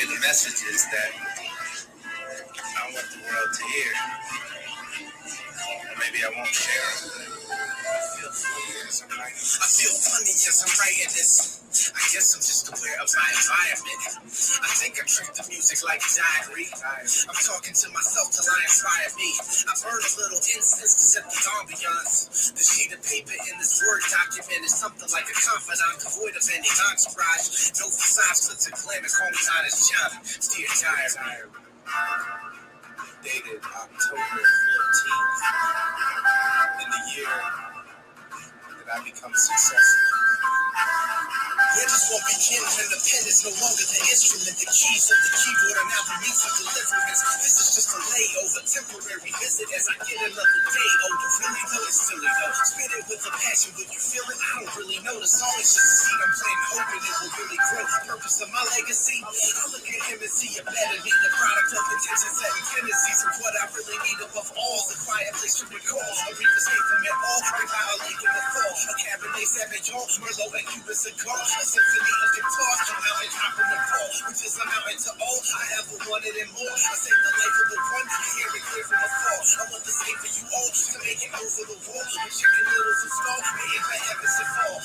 convey the messages that I want the world to hear. Or maybe I won't share them. I feel funny as I'm writing this. I guess I'm just aware of my environment. I think I treat the music like a diary. I'm talking to myself till I inspire me. I burn a little incense to set the ambiance. The sheet of paper in this Word document is something like a confidant, devoid of any entourage. No facades, glitz and glamour, call me Honest John. Dear Diary. Dated October 14th. In the year that I become successful. Where this won't begin when the pen is no longer the instrument. The keys of the keyboard are now the means of deliverance. This is just a layover, temporary visit as I get another day. Oh, you really know it's silly though. Spit it with a passion, will you feel it? I don't really know. The song is just a seed I'm planting, hoping it will really grow. Purpose of my legacy, I look at him and see a better me. The product of intentions and fantasies of what I really need above all. The quiet place to recall. A reap escape from it all. Reviolate in the fall. A Cabernet Sauvignon, Merlot and Cuban cigar. A symphony of guitar, a mountain top in the fall, which is a mountain to all. I ever wanted and more. I saved the life of the one, you hear it clear from afar. I want the same for you all, to make it over the wall. With chicken noodles and skull, may it heavens and fall.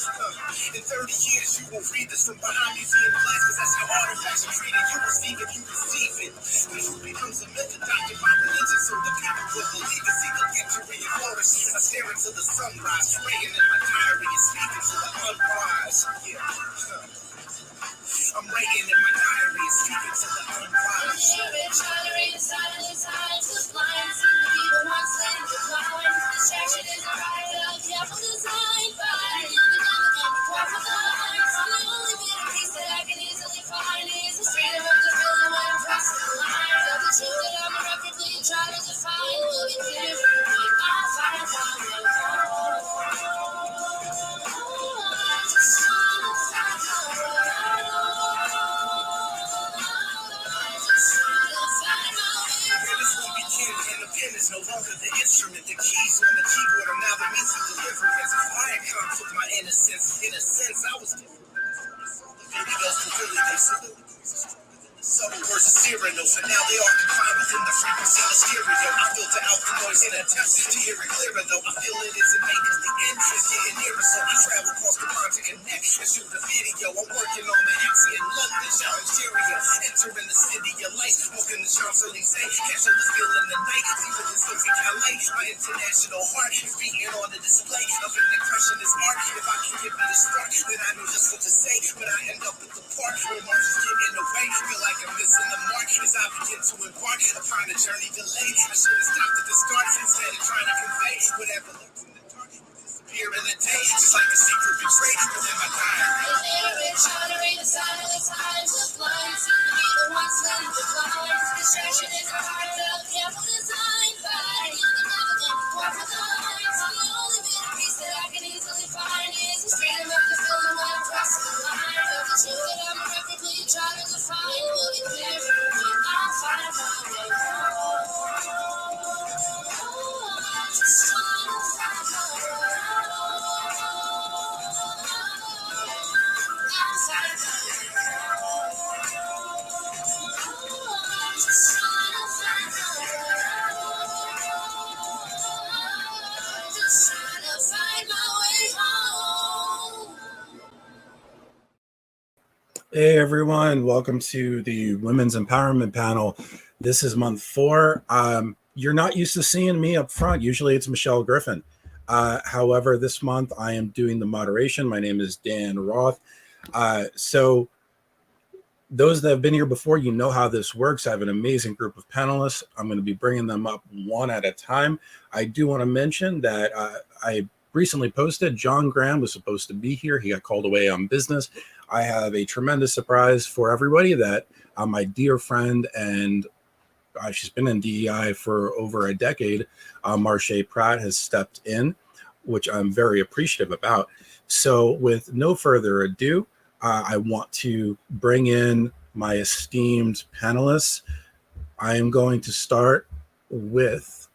In 30 years, you will read this from behind museum glass, cause that's how artifacts are treated. You receive it, you receive it. The truth becomes a myth adopted by religion, so the people will believe it. See the victory and flourish. I stare into the sunrise, praying in my diary and speaking to the unwise. Yeah. I'm writing in my diary, speaking to the unwise. Chattering inside of the times, the blind seem to be the ones letting the flowers. Distraction is a riot, careful design by you, the devil and the poor for the hearts. The only bit of peace that I can easily find is the freedom of the feeling when I'm crossing the line. Of the truth that I'm rapidly trying to define, will be clear for me. I'll find my way home. Is no longer the instrument, the keys on the keyboard are now the means of deliverance. I had conflict with my innocence. In a sense, I was different. The videos were really they salute. Subtle words of Cyrano, so now they are confined within the frequency of stereo. I filter out the noise in attempts to hear it clearer, though I feel it isn't vain because the end is getting nearer. So I travel across the pond to connect and shoot the video. I'm working on the MC in London, shouting stereo. Entering the city of light, walking the Champs-Elysees, catching the feel in the night. Deeper than Sophie Calais, my international heart is beating on the display of an impressionist art. If I can give it a start, then I know just what to say. But I end up at the park where Mars is getting away. Feel like I'm missing the mark as I begin to embark upon a journey delayed. I should have stopped at the start instead of trying to convey whatever lurks in the dark. Disappear in the day, just like a secret betrayed within my diary. Chattering inside of the times, the blind seem to be the ones letting the flowers. Distraction is a heart of careful design by you, the devil and the poor for the hearts. The only bit of peace that I can easily find is the freedom of the feeling when I'm crossing the line. Of the truth that I'm rapidly trying to define, will be clear for me. I'll find my way home. Just trying to find my way home. Outside my way home. Just trying to find my way home. Just trying to find my way home. Hey everyone, welcome to the Women's Empowerment Panel. This is month 4. You're not used to seeing me up front. Usually it's Michelle Griffin. However, this month I am doing the moderation. My name is Dan Roth. So those that have been here before, you know how this works. I have an amazing group of panelists. I'm going to be bringing them up one at a time. I do want to mention that I recently posted John Graham was supposed to be here. He got called away on business. I have a tremendous surprise for everybody that my dear friend and she's been in DEI for over a decade, Marche Pratt has stepped in, which I'm very appreciative about. So with no further ado, I want to bring in my esteemed panelists. I am going to start with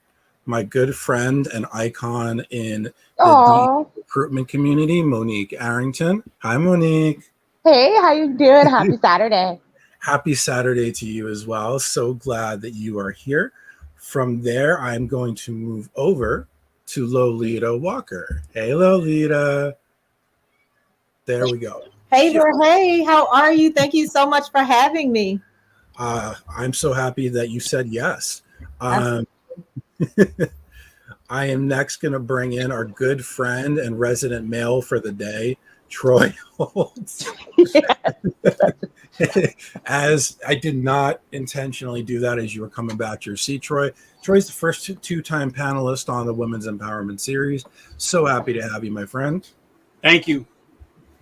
my good friend and icon in the recruitment community, Monique Arrington. Hi, Monique. Hey, how you doing? Happy Saturday. Happy Saturday to you as well. So glad that you are here. From there, I'm going to move over to Lolita Walker. Hey, Lolita. There we go. Hey there. Hey, how are you? Thank you so much for having me. I'm so happy that you said yes. I am next going to bring in our good friend and resident male for the day, Troy Holtz. As I did not intentionally do that as you were coming back to your seat, Troy. Troy's the first two-time panelist on the Women's Empowerment Series. So happy to have you, my friend. Thank you.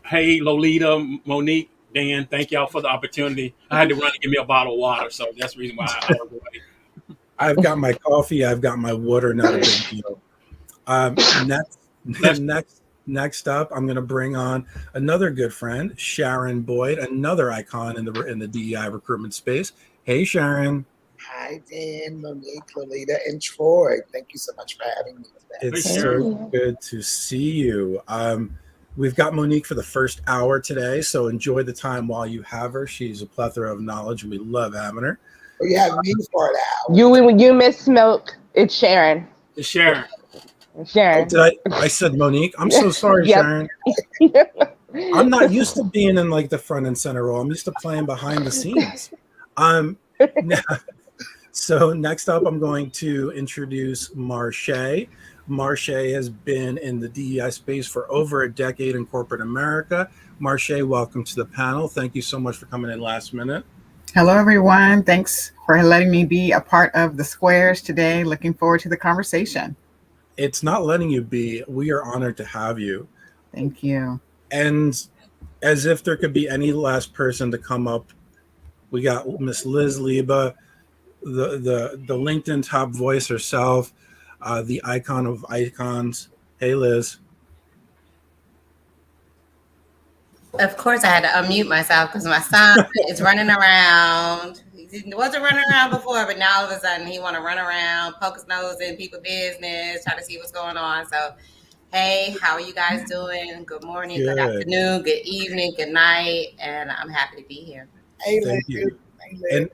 Hey, Lolita, Monique, Dan, thank y'all for the opportunity. I had to run and get me a bottle of water, so that's the reason why I was away. I've got my coffee. I've got my water. Not a big deal. Next up, I'm going to bring on another good friend, Sharon Boyd, another icon in the DEI recruitment space. Hey, Sharon. Hi, Dan, Monique, Lolita, and Troy. Thank you so much for having me today. It's so good to see you. We've got Monique for the first hour today, so enjoy the time while you have her. She's a plethora of knowledge, and we love having her. Oh, you have me for an hour. You misspoke. It's Sharon. It's Sharon. Sharon. I said Monique. I'm so sorry, Sharon. I'm not used to being in like the front and center role. I'm used to playing behind the scenes. So next up, I'm going to introduce Marche. Marche has been in the DEI space for over a decade in corporate America. Marche, welcome to the panel. Thank you so much for coming in last minute. Hello, everyone. Thanks for letting me be a part of the Squares today. Looking forward to the conversation. It's not letting you be. We are honored to have you. Thank you. And as if there could be any last person to come up, we got Miss Liz Liba, the LinkedIn top voice herself, the icon of icons. Hey, Liz. Of course, I had to unmute myself because my son is running around. He wasn't running around before, but now all of a sudden he want to run around, poke his nose in people's business, try to see what's going on. So, hey, how are you guys doing? Good morning, good afternoon, good evening, good night, and I'm happy to be here. Hey, thank you. And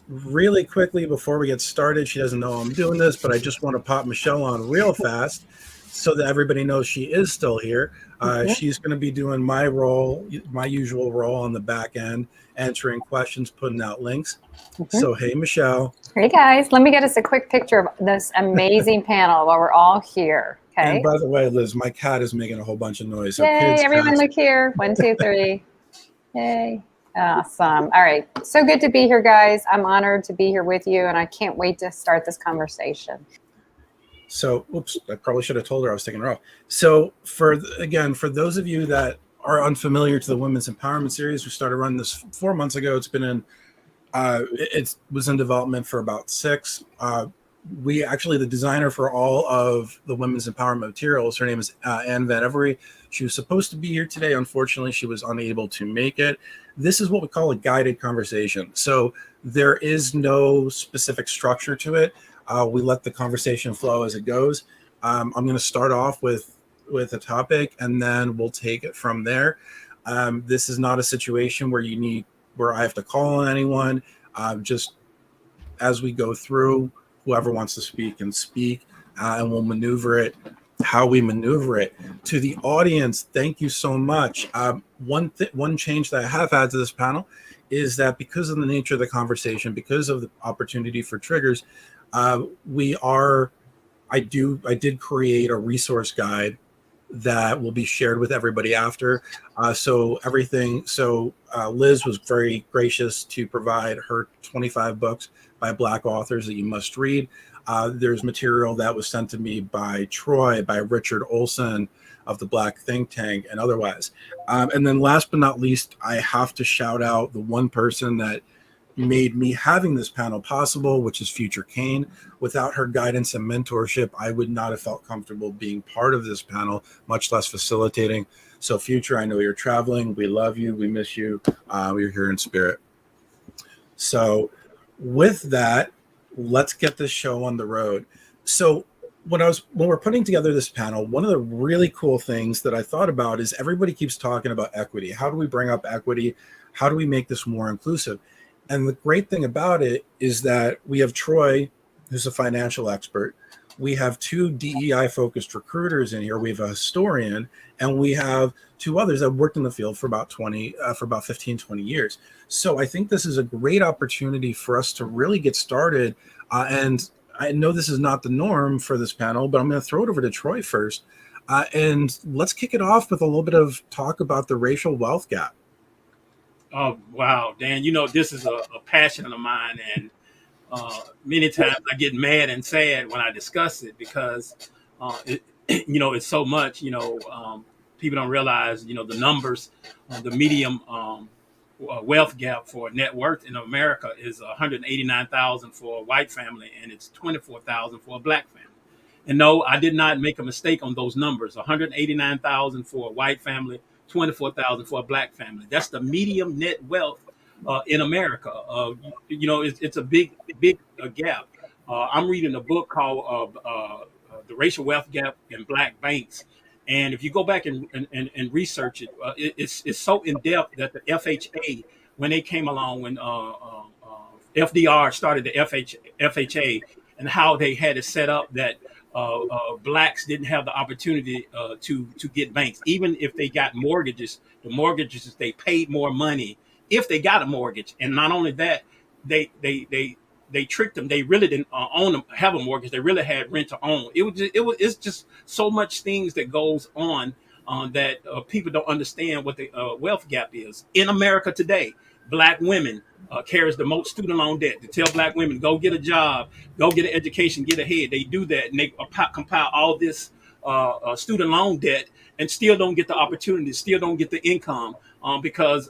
really quickly before we get started, she doesn't know I'm doing this, but I just want to pop Michelle on real fast so that everybody knows she is still here. She's going to be doing my role, my usual role on the back end, answering questions, putting out links. So, hey, Michelle. Hey, guys. Let me get us a quick picture of this amazing panel while we're all here. Okay. And by the way, Liz, my cat is making a whole bunch of noise. So yay, kids, everyone cats. look here. 1, 2, 3. Yay. Awesome. All right. So good to be here, guys. I'm honored to be here with you, and I can't wait to start this conversation. So, oops, I probably should have told her I was taking her off. So, for those of you that are unfamiliar to the Women's Empowerment Series, we started running this 4 months ago. It's been in, it was in development for about 6. We actually, the designer for all of the Women's Empowerment materials, her name is Anne Van Every. She was supposed to be here today. Unfortunately, she was unable to make it. This is what we call a guided conversation. So there is no specific structure to it. We let the conversation flow as it goes. I'm going to start off with a topic, and then we'll take it from there. This is not a situation where I have to call on anyone. Just as we go through, whoever wants to speak can speak, and we'll maneuver it how we maneuver it. To the audience, thank you so much. One change that I have had to this panel is that because of the nature of the conversation, because of the opportunity for triggers, I did create a resource guide that will be shared with everybody after. Liz was very gracious to provide her 25 books by Black authors that you must read. There's material that was sent to me by Troy, by Richard Olson of the Black Think Tank, and otherwise. And then last but not least, I have to shout out the one person that made me having this panel possible, which is Future Kane. Without her guidance and mentorship, I would not have felt comfortable being part of this panel, much less facilitating. So Future, I know you're traveling. We love you. We miss you. We're here in spirit. So with that, let's get this show on the road. So when we're putting together this panel, one of the really cool things that I thought about is everybody keeps talking about equity. How do we bring up equity? How do we make this more inclusive? And the great thing about it is that we have Troy, who's a financial expert. We have two DEI focused recruiters in here. We have a historian, and we have two others that worked in the field for about 15, 20 years. So I think this is a great opportunity for us to really get started. And I know this is not the norm for this panel, but I'm going to throw it over to Troy first. And let's kick it off with a little bit of talk about the racial wealth gap. Oh, wow, Dan, this is a passion of mine. And many times I get mad and sad when I discuss it because, it's so much, people don't realize, the numbers, the medium wealth gap for net worth in America is 189,000 for a white family, and it's 24,000 for a black family. And no, I did not make a mistake on those numbers. 189,000 for a white family, 24,000 for a black family. That's the medium net wealth in America. It's a big gap. I'm reading a book called The Racial Wealth Gap in Black Banks. And if you go back and research it, it's so in depth that the FHA, when they came along, when FDR started the FHA, and how they had it set up that blacks didn't have the opportunity to get banks, even if they got mortgages. The mortgages, they paid more money if they got a mortgage, and not only that, they tricked them. They really didn't have a mortgage. They really had rent to own. It's just so much things that goes on that people don't understand what the wealth gap is in America today. Black women carries the most student loan debt. To tell black women, go get a job, go get an education, get ahead. They do that, and they compile all this student loan debt and still don't get the opportunity, still don't get the income because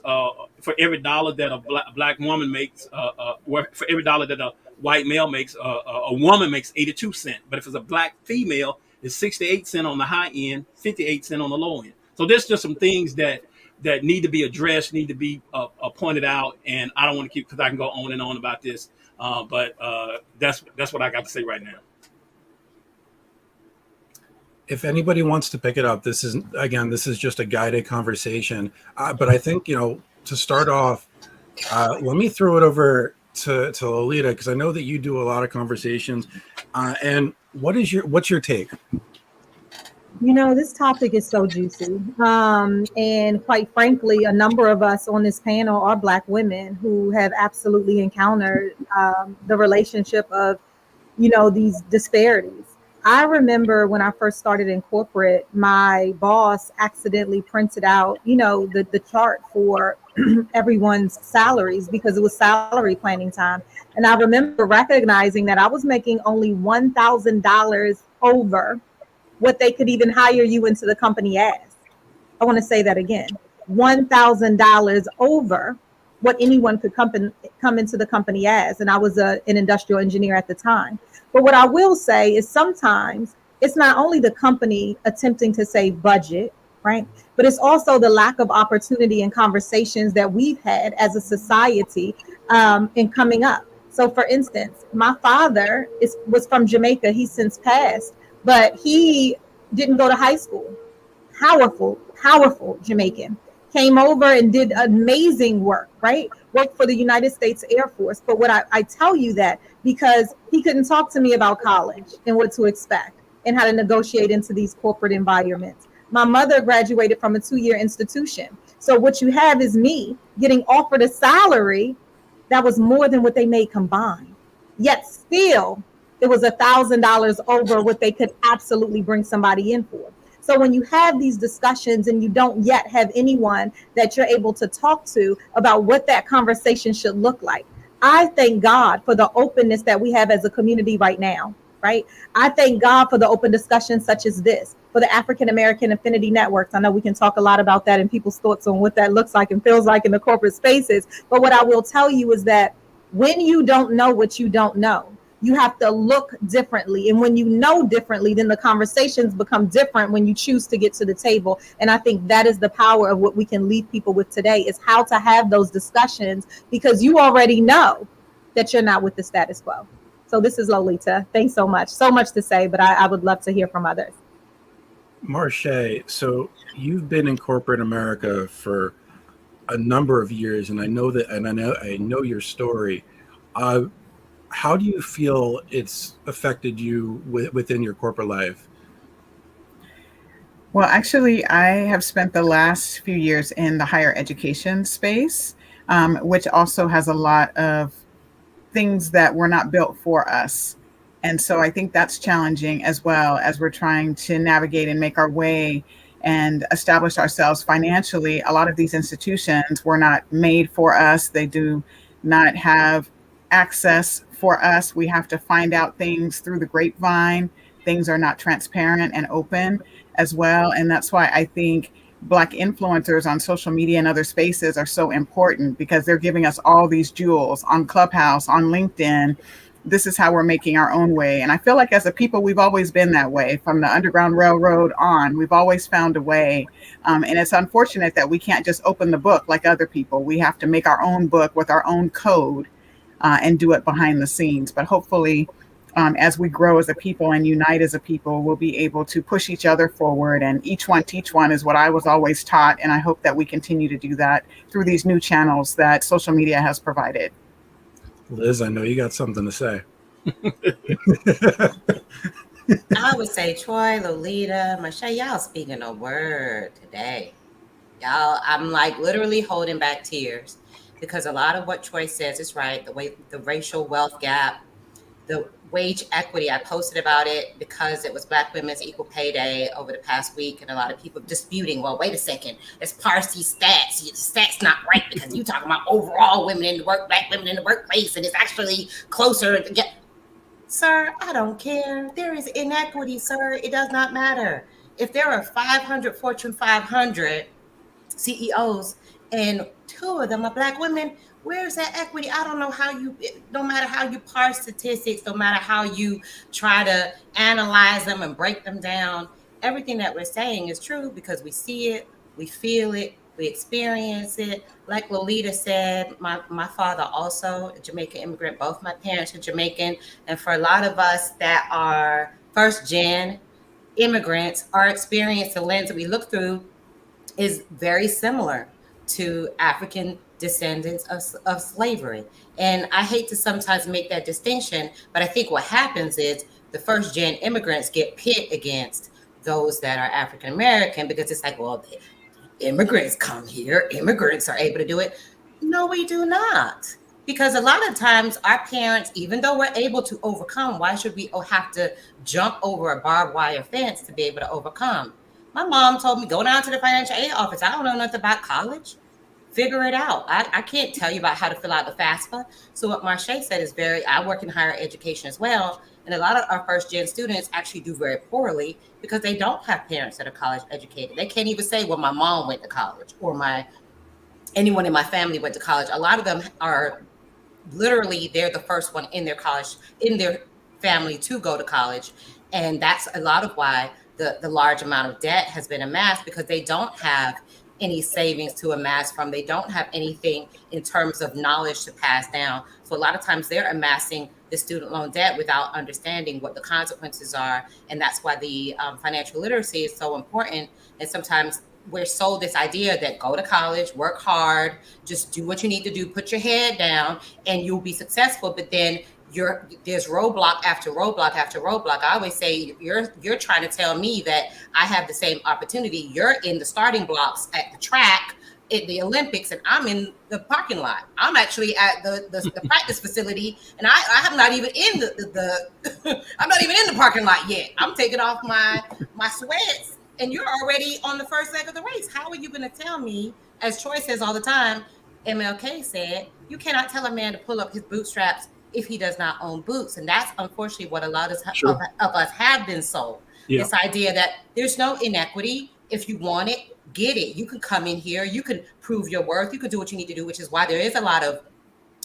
for every dollar that a black woman makes, for every dollar that a white male makes, a woman makes 82 cents. But if it's a black female, it's 68 cents on the high end, 58 cents on the low end. So there's just some things that need to be addressed, need to be pointed out. And I don't want to keep, because I can go on and on about this, but that's what I got to say right now. If anybody wants to pick it up, this is just a guided conversation. But I think, to start off, let me throw it over to Lolita, because I know that you do a lot of conversations. And what's your take? This topic is so juicy. And quite frankly, a number of us on this panel are Black women who have absolutely encountered the relationship of, these disparities. I remember when I first started in corporate, my boss accidentally printed out, the chart for everyone's salaries because it was salary planning time. And I remember recognizing that I was making only $1,000 over what they could even hire you into the company as. I want to say that again, $1,000 over what anyone could come into the company as. And I was an industrial engineer at the time. But what I will say is sometimes it's not only the company attempting to save budget, right? But it's also the lack of opportunity and conversations that we've had as a society in coming up. So for instance, my father was from Jamaica. He's since passed, but he didn't go to high school. Powerful Jamaican. Came over and did amazing work, right? Worked for the United States Air Force. But what I tell you that because he couldn't talk to me about college and what to expect and how to negotiate into these corporate environments. My mother graduated from a 2-year institution. So what you have is me getting offered a salary that was more than what they made combined. Yet still, it was $1,000 over what they could absolutely bring somebody in for. So when you have these discussions and you don't yet have anyone that you're able to talk to about what that conversation should look like, I thank God for the openness that we have as a community right now, right? I thank God for the open discussions such as this, for the African American Affinity Networks. I know we can talk a lot about that and people's thoughts on what that looks like and feels like in the corporate spaces. But what I will tell you is that when you don't know what you don't know, you have to look differently. And when you know differently, then the conversations become different when you choose to get to the table. And I think that is the power of what we can leave people with today, is how to have those discussions, because you already know that you're not with the status quo. So this is Lolita. Thanks so much. So much to say, but I would love to hear from others. Marche, so you've been in corporate America for a number of years, and I know that, and I know your story. How do you feel it's affected you within your corporate life? Well, actually, I have spent the last few years in the higher education space, which also has a lot of things that were not built for us. And so I think that's challenging as well as we're trying to navigate and make our way and establish ourselves financially. A lot of these institutions were not made for us. They do not have access for us. We have to find out things through the grapevine. Things are not transparent and open as well. And that's why I think Black influencers on social media and other spaces are so important, because they're giving us all these jewels on Clubhouse, on LinkedIn. This is how we're making our own way. And I feel like as a people, we've always been that way from the Underground Railroad on. We've always found a way. And it's unfortunate that we can't just open the book like other people. We have to make our own book with our own code and do it behind the scenes. But hopefully, as we grow as a people and unite as a people, we'll be able to push each other forward, and each one teach one is what I was always taught. And I hope that we continue to do that through these new channels that social media has provided. Liz, I know you got something to say. I would say Troy, Lolita, Michelle, y'all speaking a word today. Y'all, I'm like literally holding back tears, because a lot of what Troy says is right. The way the racial wealth gap, the wage equity, I posted about it because it was Black Women's Equal Pay Day over the past week, and a lot of people disputing, well, wait a second, let's parse these stats. The stats not right, because you're talking about overall women in the work, Black women in the workplace, and it's actually closer to get. Sir, I don't care. There is inequity, sir. It does not matter. If there are 500 Fortune 500 CEOs and 2 of them are Black women, where's that equity? I don't know how you, no matter how you parse statistics, no matter how you try to analyze them and break them down, everything that we're saying is true, because we see it, we feel it, we experience it. Like Lolita said, my father also a Jamaican immigrant. Both my parents are Jamaican. And for a lot of us that are first gen immigrants, our experience, the lens that we look through is very similar to African descendants of slavery. And I hate to sometimes make that distinction, but I think what happens is the first gen immigrants get pit against those that are African American, because it's like, well, immigrants come here, immigrants are able to do it. No, we do not. Because a lot of times our parents, even though we're able to overcome, why should we have to jump over a barbed wire fence to be able to overcome? My mom told me, go down to the financial aid office. I don't know nothing about college. Figure it out. I can't tell you about how to fill out the FAFSA. So what Marche said is I work in higher education as well. And a lot of our first gen students actually do very poorly because they don't have parents that are college educated. They can't even say, well, my mom went to college, or anyone in my family went to college. A lot of them are literally, they're the first one in their family to go to college. And that's a lot of why the large amount of debt has been amassed, because they don't have any savings to amass from. They don't have anything in terms of knowledge to pass down. So a lot of times they're amassing the student loan debt without understanding what the consequences are. And that's why the financial literacy is so important. And sometimes we're sold this idea that go to college, work hard, just do what you need to do, put your head down, and you'll be successful. But then there's roadblock after roadblock after roadblock. I always say, you're trying to tell me that I have the same opportunity. You're in the starting blocks at the track at the Olympics, and I'm in the parking lot. I'm actually at the practice facility, and I'm not even in I'm not even in the parking lot yet. I'm taking off my sweats, and you're already on the first leg of the race. How are you going to tell me, as Troy says all the time, MLK said, you cannot tell a man to pull up his bootstraps if he does not own boots. And that's unfortunately what a lot of us have been sold. Yeah. This idea that there's no inequity. If you want it, get it. You can come in here, you can prove your worth, you can do what you need to do, which is why there is a lot of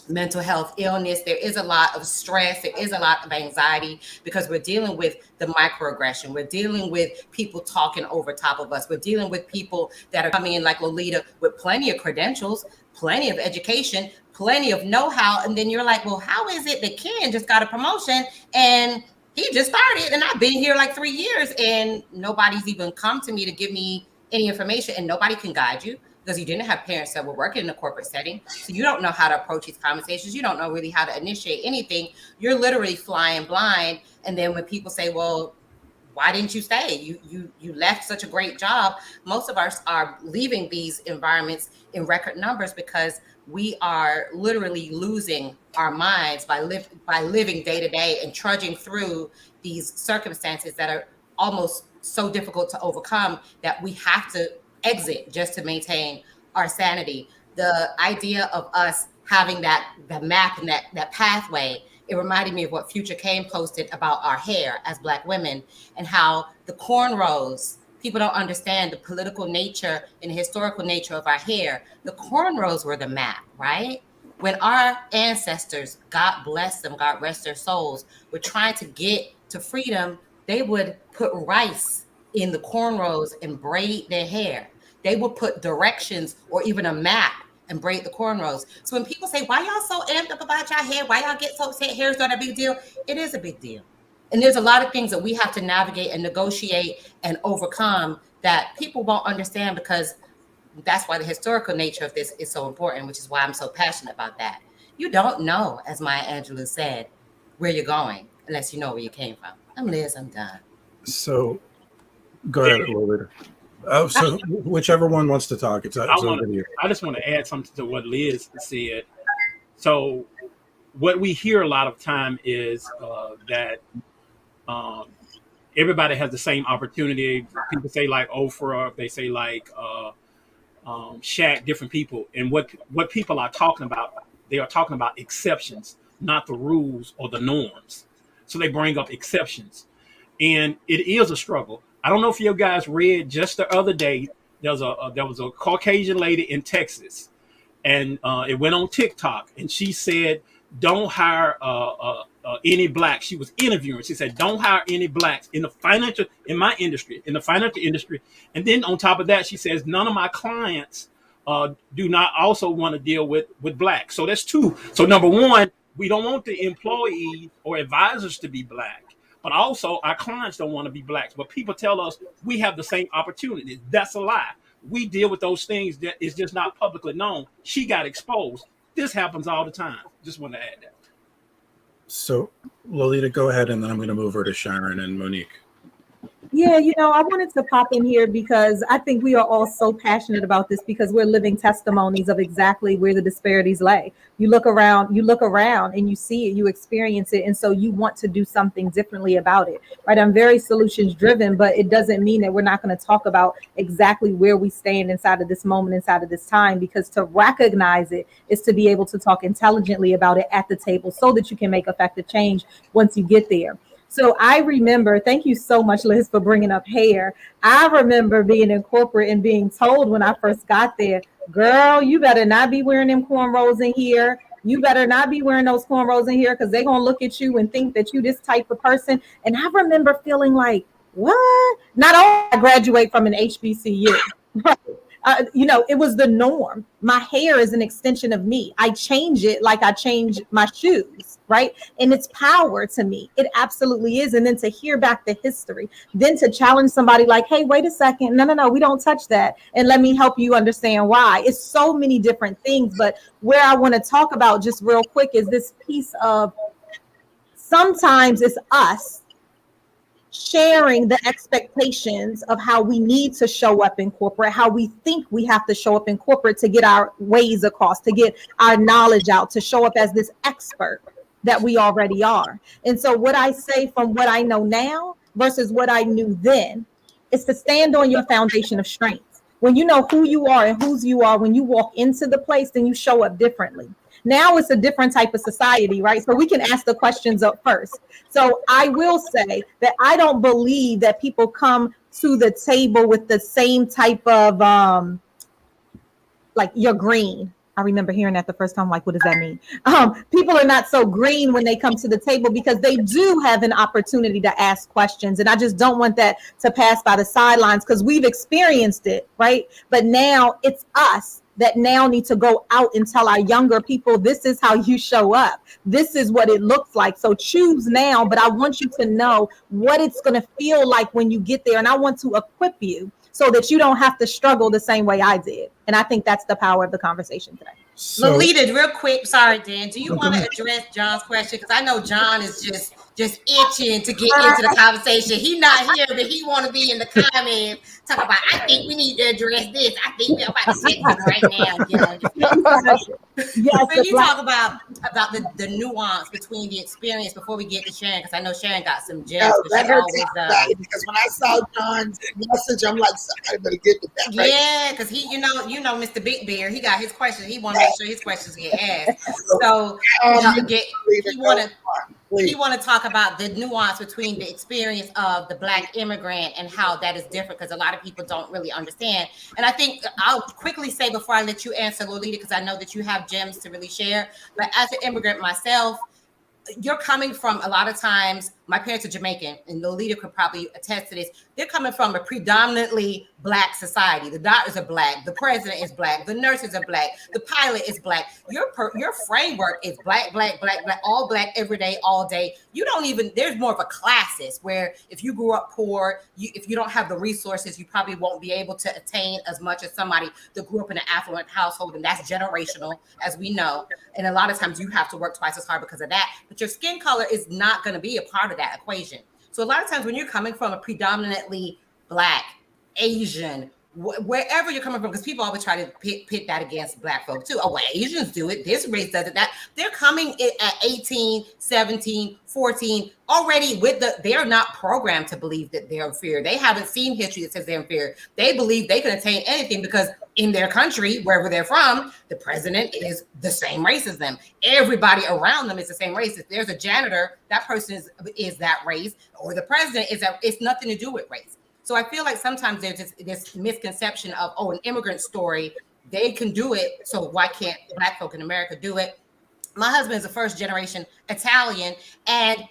mental health illness. There is a lot of stress. There is a lot of anxiety, because we're dealing with the microaggression. We're dealing with people talking over top of us. We're dealing with people that are coming in like Lolita with plenty of credentials, plenty of education, plenty of know-how. And then you're like, well, how is it that Ken just got a promotion and he just started, and I've been here like 3 years, and nobody's even come to me to give me any information, and nobody can guide you. because you didn't have parents that were working in a corporate setting. So you don't know how to approach these conversations. You don't know really how to initiate anything. You're literally flying blind. And then when people say, well, why didn't you stay? You left such a great job. Most of us are leaving these environments in record numbers because we are literally losing our minds by living day to day and trudging through these circumstances that are almost so difficult to overcome that we have to exit just to maintain our sanity. The idea of us having the map and that pathway, it reminded me of what Future Kane posted about our hair as Black women and how the cornrows, people don't understand the political nature and historical nature of our hair. The cornrows were the map, right? When our ancestors, God bless them, God rest their souls, were trying to get to freedom, they would put rice in the cornrows and braid their hair. They would put directions or even a map and braid the cornrows. So when people say, why y'all so amped up about your hair? Why y'all get so upset? Hair is not a big deal. It is a big deal. And there's a lot of things that we have to navigate and negotiate and overcome that people won't understand, because that's why the historical nature of this is so important, which is why I'm so passionate about that. You don't know, as Maya Angelou said, where you're going unless you know where you came from. I'm Liz, I'm done. So go ahead, later. Oh, so whichever one wants to talk, it's over to you. I just want to add something to what Liz said. So what we hear a lot of time is that everybody has the same opportunity. People say like Oprah, they say like Shaq, different people. And what people are talking about, they are talking about exceptions, not the rules or the norms. So they bring up exceptions. And it is a struggle. I don't know if you guys read just the other day, there was a Caucasian lady in Texas, and it went on TikTok, and she said, don't hire any blacks. She was interviewing. She said, don't hire any blacks in the financial industry. And then on top of that, she says, none of my clients do not also want to deal with blacks. So that's two. So number one, we don't want the employees or advisors to be black. But also, our clients don't want to be blacks. But people tell us we have the same opportunities. That's a lie. We deal with those things that is just not publicly known. She got exposed. This happens all the time. Just want to add that. So, Lolita, go ahead, and then I'm going to move her to Sharon and Monique. Yeah, I wanted to pop in here because I think we are all so passionate about this because we're living testimonies of exactly where the disparities lay. You look around and you see it, you experience it. And so you want to do something differently about it, right? I'm very solutions driven, but it doesn't mean that we're not going to talk about exactly where we stand inside of this moment, inside of this time, because to recognize it is to be able to talk intelligently about it at the table so that you can make effective change once you get there. So I remember, thank you so much, Liz, for bringing up hair. I remember being in corporate and being told when I first got there, girl, you better not be wearing them cornrows in here. You better not be wearing those cornrows in here because they're going to look at you and think that you this type of person. And I remember feeling like, what? Not only did I graduate from an HBCU, it was the norm. My hair is an extension of me. I change it like I change my shoes, right? And it's power to me. It absolutely is. And then to hear back the history, then to challenge somebody like, hey, wait a second. No, we don't touch that. And let me help you understand why. It's so many different things. But where I want to talk about just real quick is this piece of sometimes it's us sharing the expectations of how we need to show up in corporate, how we think we have to show up in corporate to get our ways across, to get our knowledge out, to show up as this expert that we already are. And so what I say from what I know now versus what I knew then is to stand on your foundation of strength. When you know who you are and whose you are, when you walk into the place, then you show up differently. Now it's a different type of society, right? So we can ask the questions up first. So I will say that I don't believe that people come to the table with the same type of, like you're green. I remember hearing that the first time, like, what does that mean? People are not so green when they come to the table because they do have an opportunity to ask questions. And I just don't want that to pass by the sidelines because we've experienced it, right? But now it's us that now need to go out and tell our younger people, this is how you show up. This is what it looks like. So choose now, but I want you to know what it's going to feel like when you get there. And I want to equip you so that you don't have to struggle the same way I did. And I think that's the power of the conversation today. So, Lolita, real quick, sorry, Dan, do you Okay. want to address John's question? Because I know John is just itching to get into the conversation. He's not here, but he want to be in the comments. Talk about, I think we need to address this. I think we're about to sit this right now. You know, Yes, Can you talk about the nuance between the experience before we get to Sharon? Because I know Sharon got some gems. No, but let she her always talk does. about it, because when I saw John's message, I'm like, somebody better get with that. Right? Yeah, because he, you know, Mr. Big Bear, he got his questions. He want to make sure his questions get asked. So he want to talk about the nuance between the experience of the Black immigrant and how that is different, because a lot of people don't really understand. And I think I'll quickly say before I let you answer, Lolita, because I know that you have gems to really share. But as an immigrant myself, you're coming from, a lot of times, my parents are Jamaican, and Lolita could probably attest to this. They're coming from a predominantly Black society. The doctors are Black, the president is Black, the nurses are Black, the pilot is Black. Your framework is Black, all Black every day, all day. You don't even, there's more of a classes where if you grew up poor, if you don't have the resources, you probably won't be able to attain as much as somebody that grew up in an affluent household, and that's generational, as we know. And a lot of times you have to work twice as hard because of that. But your skin color is not going to be a part of that equation. So a lot of times when you're coming from a predominantly Black, Asian, wherever you're coming from, because people always try to pit that against Black folk too. Oh, well, Asians do it. This race does it. That they're coming at 18, 17, 14 already they're not programmed to believe that they're inferior. They haven't seen history that says they're inferior. They believe they can attain anything because in their country, wherever they're from, the president is the same race as them. Everybody around them is the same race. If there's a janitor, that person is that race, or the president is that. It's nothing to do with race. So I feel like sometimes there's this misconception of, oh, an immigrant story, they can do it, so why can't Black folk in America do it? My husband is a first generation Italian, and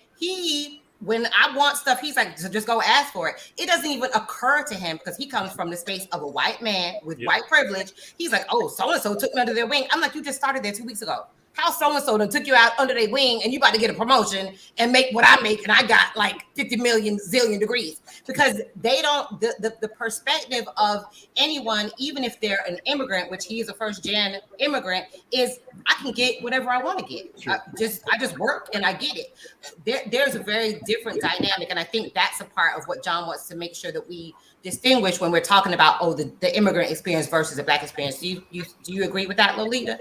when I want stuff, he's like, so just go ask for it. It doesn't even occur to him, because he comes from the space of a white man with white privilege. He's like, oh, so-and-so took me under their wing. I'm like, you just started there 2 weeks ago. How so-and-so done took you out under their wing and you about to get a promotion and make what I make, and I got like 50 million zillion degrees? Because they don't, the perspective of anyone, even if they're an immigrant, which he is a first gen immigrant, is I can get whatever I want to get. I just work and I get it. There's a very different dynamic, and I think that's a part of what John wants to make sure that we distinguish when we're talking about, the immigrant experience versus the Black experience. Do you agree with that, Lolita?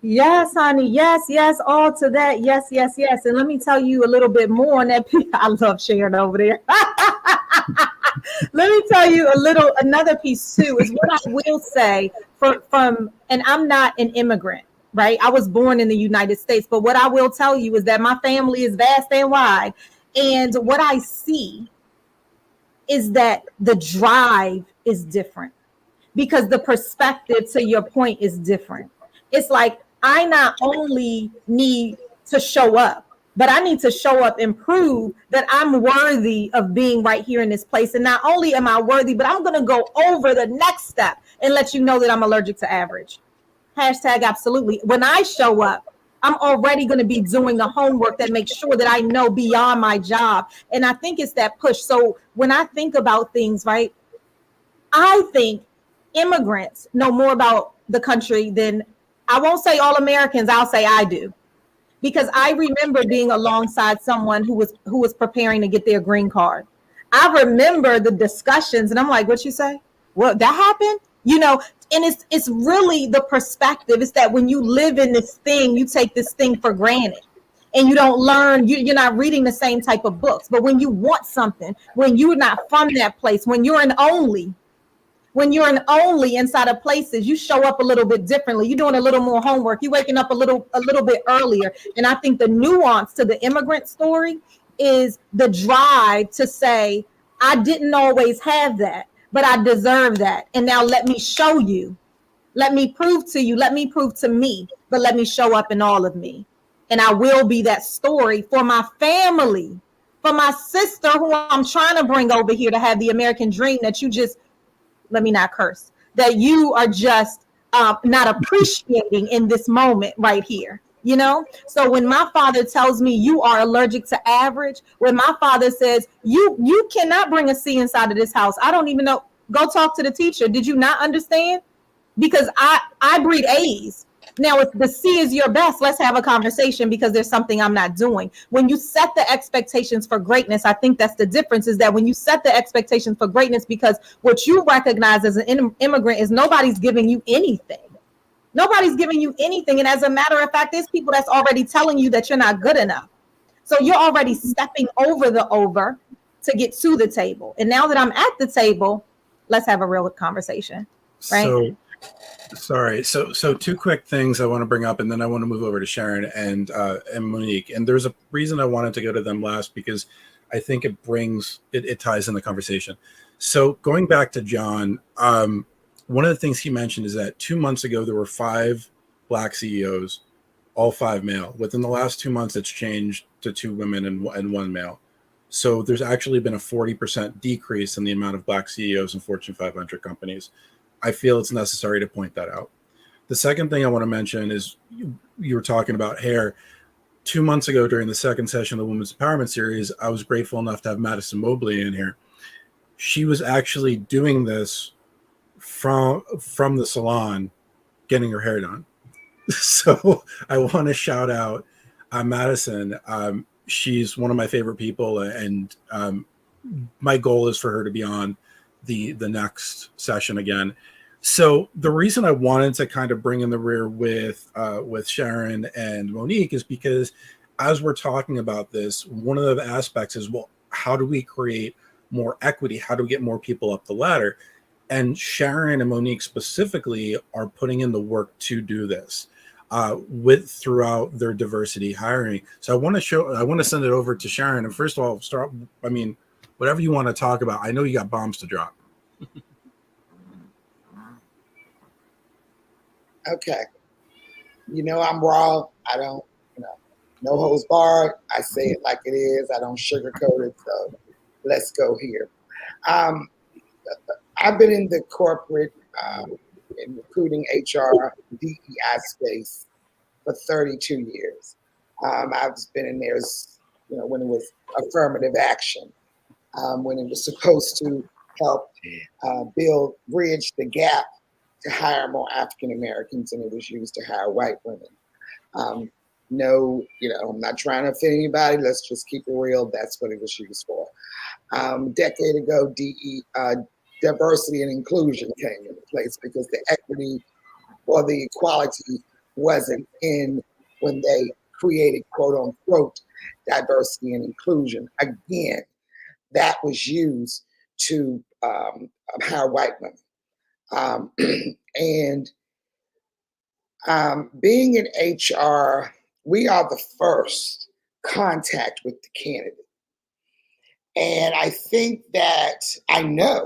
Yes, honey. Yes, all to that. Yes. And let me tell you a little bit more on that. I love Sharon over there. Let me tell you another piece too, is what I will say from, and I'm not an immigrant, right? I was born in the United States, but what I will tell you is that my family is vast and wide. And what I see is that the drive is different, because the perspective, to your point, is different. It's like, I not only need to show up, but I need to show up and prove that I'm worthy of being right here in this place. And not only am I worthy, but I'm going to go over the next step and let you know that I'm allergic to average. Hashtag absolutely. When I show up, I'm already going to be doing the homework that makes sure that I know beyond my job. And I think it's that push. So when I think about things, right, I think immigrants know more about the country than, I won't say all Americans, I'll say I do. Because I remember being alongside someone who was preparing to get their green card. I remember the discussions, and I'm like, what you say? What, that happened? And it's really the perspective. It's that when you live in this thing, you take this thing for granted. And you don't learn, you're not reading the same type of books. But when you want something, when you're not from that place, when you're an only inside of places, you show up a little bit differently. You're doing a little more homework. You're waking up a little bit earlier. And I think the nuance to the immigrant story is the drive to say, I didn't always have that, but I deserve that. And now let me show you. Let me prove to you. Let me prove to me. But let me show up in all of me. And I will be that story for my family, for my sister who I'm trying to bring over here to have the American dream that you just, let me not curse, that you are just not appreciating in this moment right here. So when my father tells me you are allergic to average, when my father says you cannot bring a C inside of this house, I don't even know. Go talk to the teacher. Did you not understand? Because I breed A's. Now, if the C is your best, let's have a conversation because there's something I'm not doing. When you set the expectations for greatness, I think that's the difference, is that when you set the expectations for greatness, because what you recognize as an immigrant is nobody's giving you anything. Nobody's giving you anything. And as a matter of fact, there's people that's already telling you that you're not good enough. So you're already stepping over to get to the table. And now that I'm at the table, let's have a real conversation. Right? So, sorry. So two quick things I want to bring up, and then I want to move over to Sharon and Monique. And there's a reason I wanted to go to them last, because I think it ties in the conversation. So going back to John, one of the things he mentioned is that 2 months ago, there were 5 Black CEOs, all 5 male. Within the last 2 months, it's changed to 2 women and 1 male. So there's actually been a 40% decrease in the amount of Black CEOs in Fortune 500 companies. I feel it's necessary to point that out. The second thing I want to mention is you were talking about hair. 2 months ago, during the second session of the Women's Empowerment Series, I was grateful enough to have Madison Mobley in here. She was actually doing this from the salon, getting her hair done. So I want to shout out Madison. She's one of my favorite people, and my goal is for her to be on the next session again. So the reason I wanted to kind of bring in the rear with Sharon and Monique is because as we're talking about this, one of the aspects is, well, how do we create more equity? How do we get more people up the ladder? And Sharon and Monique specifically are putting in the work to do this throughout their diversity hiring. So I want to send it over to Sharon. And first of all, whatever you want to talk about. I know you got bombs to drop. Okay. I'm raw. I don't, no holds barred. I say it like it is. I don't sugarcoat it. So let's go here. I've been in the corporate in recruiting HR, DEI space for 32 years. I've been in there, when it was affirmative action, when it was supposed to help bridge the gap to hire more African Americans, and it was used to hire white women. I'm not trying to offend anybody. Let's just keep it real. That's what it was used for. A decade ago, diversity and inclusion came into place because the equity or the equality wasn't in when they created, quote unquote, diversity and inclusion. Again, that was used to hire white women. Being in HR, we are the first contact with the candidate. And I think that I know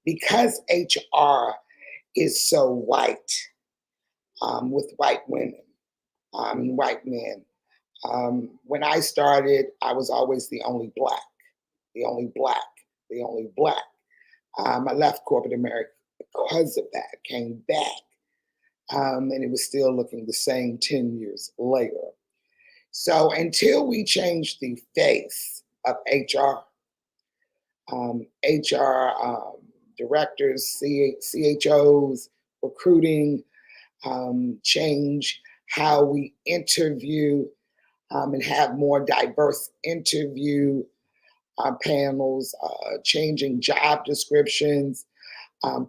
because HR is so white, with white women, white men. When I started, I was always the only black. I left corporate America because of that, came back, and it was still looking the same 10 years later. So until we change the face of HR, directors, CHOs, recruiting, change how we interview and have more diverse interview panels, changing job descriptions,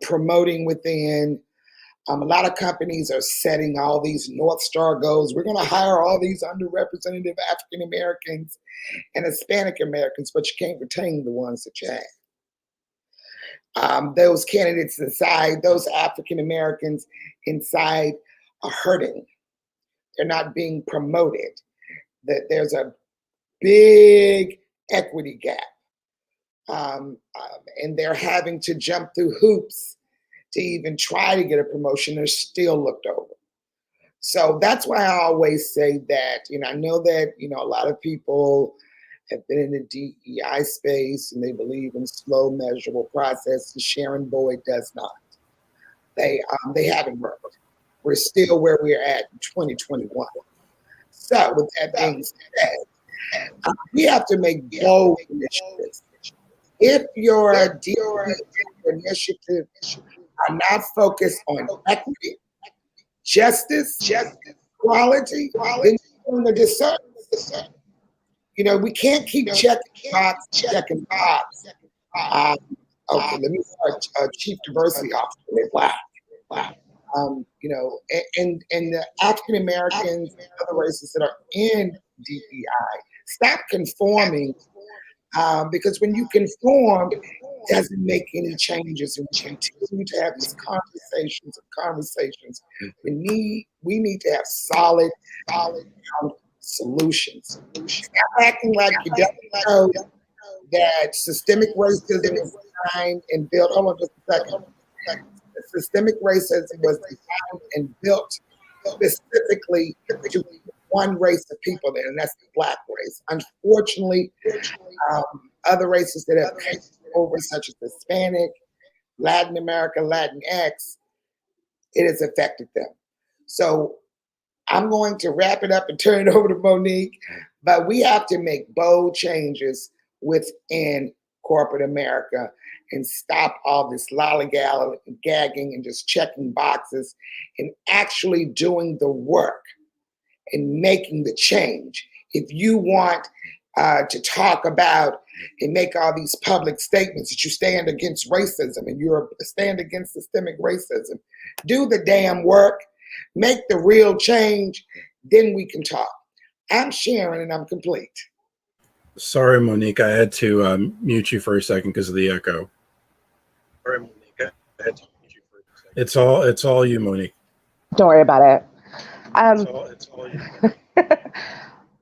promoting within. A lot of companies are setting all these North Star goals. We're going to hire all these underrepresented African Americans and Hispanic Americans, but you can't retain the ones that you have. Those candidates inside, those African Americans inside are hurting. They're not being promoted. There's a big equity gap. And they're having to jump through hoops to even try to get a promotion. They're still looked over. So that's why I always say that, I know that, a lot of people have been in the DEI space and they believe in slow, measurable processes. Sharon Boyd does not. They haven't worked. We're still where we're at in 2021. So with that being said, we have to make bold initiatives. If your DEI initiatives are not focused on equity, justice, equality, then you're doing a disservice. You know, we can't keep checking box. Okay, let me start. Chief Diversity Officer, they're Black. You know, and the African Americans and other races that are in DEI, stop conforming, because when you conform, it doesn't make any changes, and we continue to have these conversations. We need to have solid solutions. Stop acting like you don't know that systemic racism is designed and built. Hold on just a second. Systemic racism was designed and built specifically to one race of people there, and that's the Black race. Unfortunately, other races that have come over, such as Hispanic, Latin America, Latinx, it has affected them. So I'm going to wrap it up and turn it over to Monique, but we have to make bold changes within corporate America and stop all this lollygagging and just checking boxes and actually doing the work and making the change. If you want to talk about and make all these public statements that you stand against racism and you're stand against systemic racism, do the damn work, make the real change, then we can talk. I'm Sharon and I'm complete. Sorry, Monique, I had to mute you for a second because of the echo. Sorry, Monique, I had to mute you for a second. It's all you, Monique. Don't worry about it. It's all you.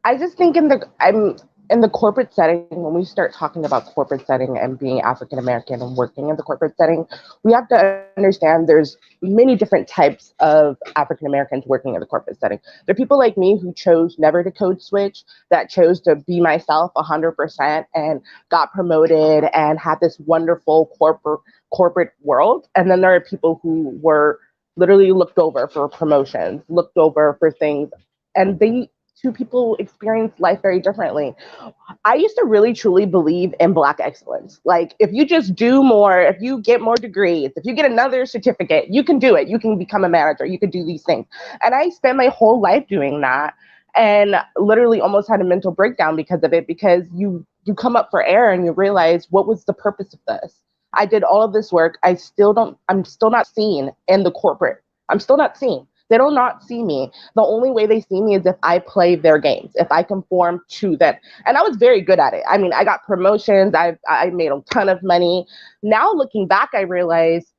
I just think in the corporate setting, when we start talking about corporate setting and being African American and working in the corporate setting, we have to understand there's many different types of African Americans working in the corporate setting. There are people like me who chose never to code switch, that chose to be myself 100% and got promoted and had this wonderful corporate world. And then there are people who were literally looked over for promotions, looked over for things, and two people experience life very differently. I used to really truly believe in Black excellence. Like, if you just do more, if you get more degrees, if you get another certificate, you can do it. You can become a manager. You can do these things. And I spent my whole life doing that and literally almost had a mental breakdown because of it, because you come up for air and you realize, what was the purpose of this? I did all of this work. I'm still not seen in the corporate. I'm still not seen. They do not see me. The only way they see me is if I play their games, if I conform to them. And I was very good at it. I mean, I got promotions. I made a ton of money. Now looking back, I realize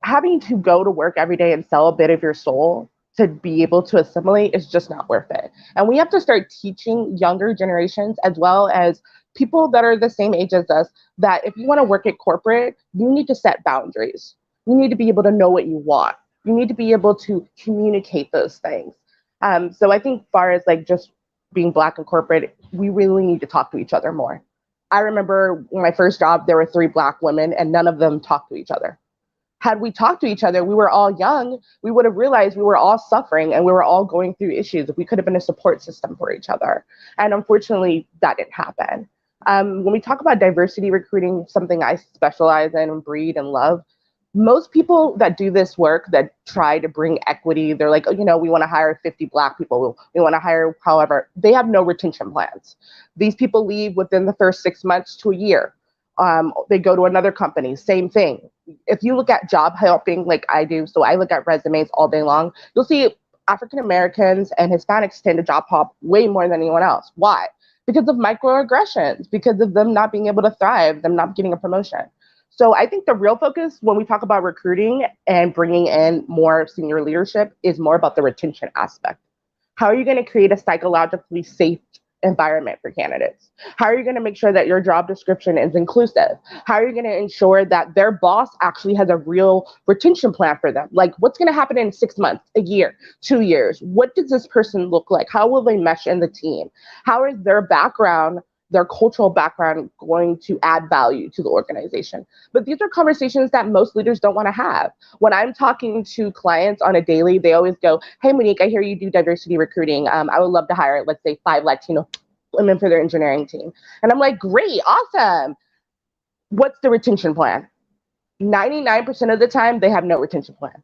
having to go to work every day and sell a bit of your soul to be able to assimilate is just not worth it. And we have to start teaching younger generations, as well as people that are the same age as us, that if you want to work at corporate, you need to set boundaries. You need to be able to know what you want. You need to be able to communicate those things. So I think, far as like just being Black in corporate, we really need to talk to each other more. I remember when my first job, there were 3 Black women and none of them talked to each other. Had we talked to each other, we were all young, we would have realized we were all suffering and we were all going through issues. We could have been a support system for each other. And unfortunately, that didn't happen. When we talk about diversity recruiting, something I specialize in and breed and love, most people that do this work, that try to bring equity, they're like, oh, you know, we want to hire 50 Black people. We want to hire, however, they have no retention plans. These people leave within the first 6 months to a year. They go to another company, same thing. If you look at job hopping like I do, so I look at resumes all day long, you'll see African Americans and Hispanics tend to job hop way more than anyone else. Why? Because of microaggressions, because of them not being able to thrive, them not getting a promotion. So I think the real focus when we talk about recruiting and bringing in more senior leadership is more about the retention aspect. How are you going to create a psychologically safe environment for candidates? How are you going to make sure that your job description is inclusive? How are you going to ensure that their boss actually has a real retention plan for them? Like, what's going to happen in 6 months, a year, 2 years? What does this person look like? How will they mesh in the team? How is their background, their cultural background, going to add value to the organization? But these are conversations that most leaders don't want to have. When I'm talking to clients on a daily, they always go, hey, Monique, I hear you do diversity recruiting. I would love to hire, let's say, 5 Latino women for their engineering team. And I'm like, great, awesome. what's the retention plan? 99% of the time, they have no retention plan.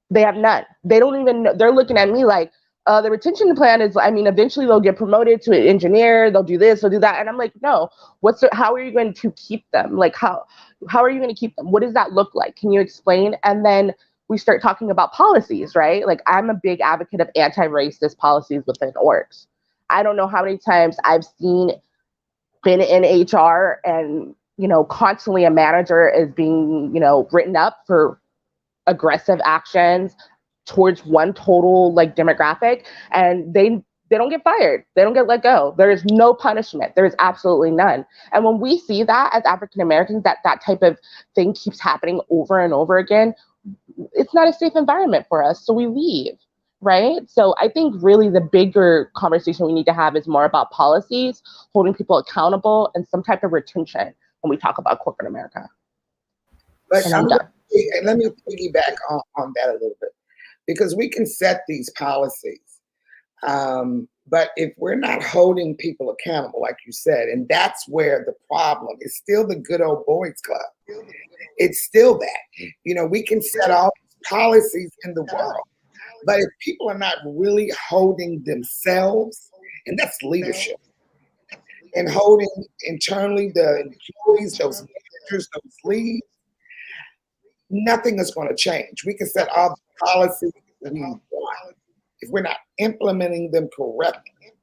They have none. They don't even know. They're looking at me like, the retention plan is, I mean, eventually they'll get promoted to an engineer, they'll do this, they'll do that. And I'm like, no, how are you going to keep them? Like, how are you going to keep them? What does that look like? Can you explain? And then we start talking about policies, right? Like, I'm a big advocate of anti-racist policies within orgs. I don't know how many times I've been in HR and, constantly a manager is being, written up for aggressive actions towards one total demographic, and they don't get fired. They don't get let go. There is no punishment. There is absolutely none. And when we see that as African Americans, that type of thing keeps happening over and over again, it's not a safe environment for us. So we leave, right? So I think really the bigger conversation we need to have is more about policies, holding people accountable, and some type of retention when we talk about corporate America. But And I'm done. let me piggyback on that a little bit, because we can set these policies. But if we're not holding people accountable, like you said, and that's where the problem is, still the good old boys club. It's still that, we can set all these policies in the world, but if people are not really holding themselves, and that's leadership, and holding internally the employees, those managers, those leads, nothing is going to change. We can set all the policies we want. If we're not implementing them correctly,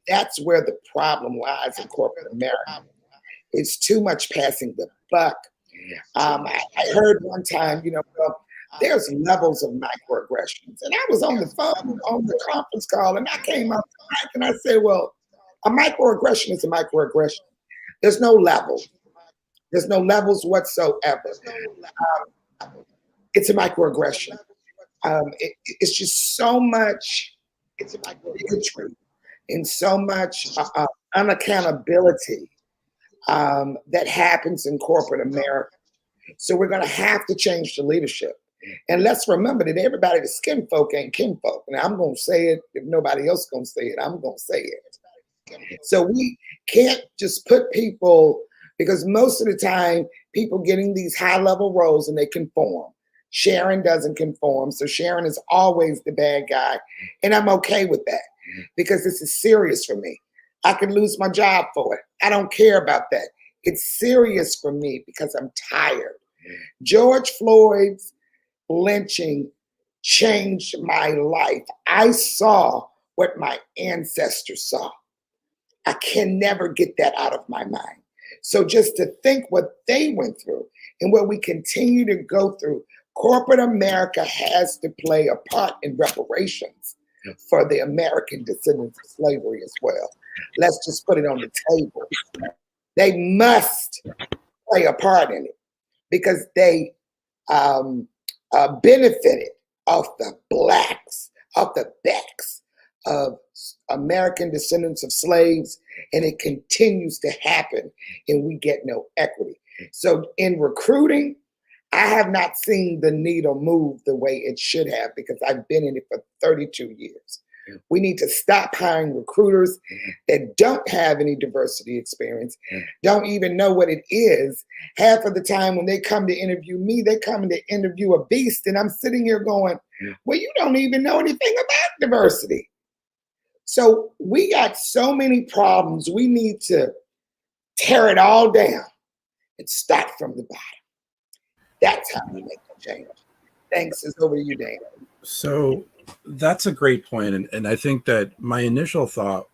that's where the problem lies in corporate America. It's too much passing the buck. I heard one time, there's levels of microaggressions. And I was on the phone, on the conference call, and I came up and I said, well, a microaggression is a microaggression. There's no levels. There's no levels whatsoever. It's a microaggression. It's just so much bigotry and so much unaccountability that happens in corporate America. So we're going to have to change the leadership. And let's remember that everybody, the skin folk ain't kinfolk. And I'm going to say it. If nobody else going to say it, I'm going to say it. So we can't just put people, because most of the time people getting these high level roles and they conform. Sharon doesn't conform. So Sharon is always the bad guy. And I'm okay with that because this is serious for me. I could lose my job for it. I don't care about that. It's serious for me because I'm tired. George Floyd's lynching changed my life. I saw what my ancestors saw. I can never get that out of my mind. So just to think what they went through and what we continue to go through, corporate America has to play a part in reparations for the American descendants of slavery as well. Let's just put it on the table. They must play a part in it because they benefited off the blacks, off the backs of American descendants of slaves, and it continues to happen, and we get no equity. So in recruiting, I have not seen the needle move the way it should have because I've been in it for 32 years. We need to stop hiring recruiters that don't have any diversity experience, don't even know what it is. Half of the time when they come to interview me, they come to interview a beast, and I'm sitting here going, well, you don't even know anything about diversity. So we got so many problems. We need to tear it all down and start from the bottom. That's how we make the change. Thanks. It's over to you, Dan. So that's a great point. And I think that my initial thought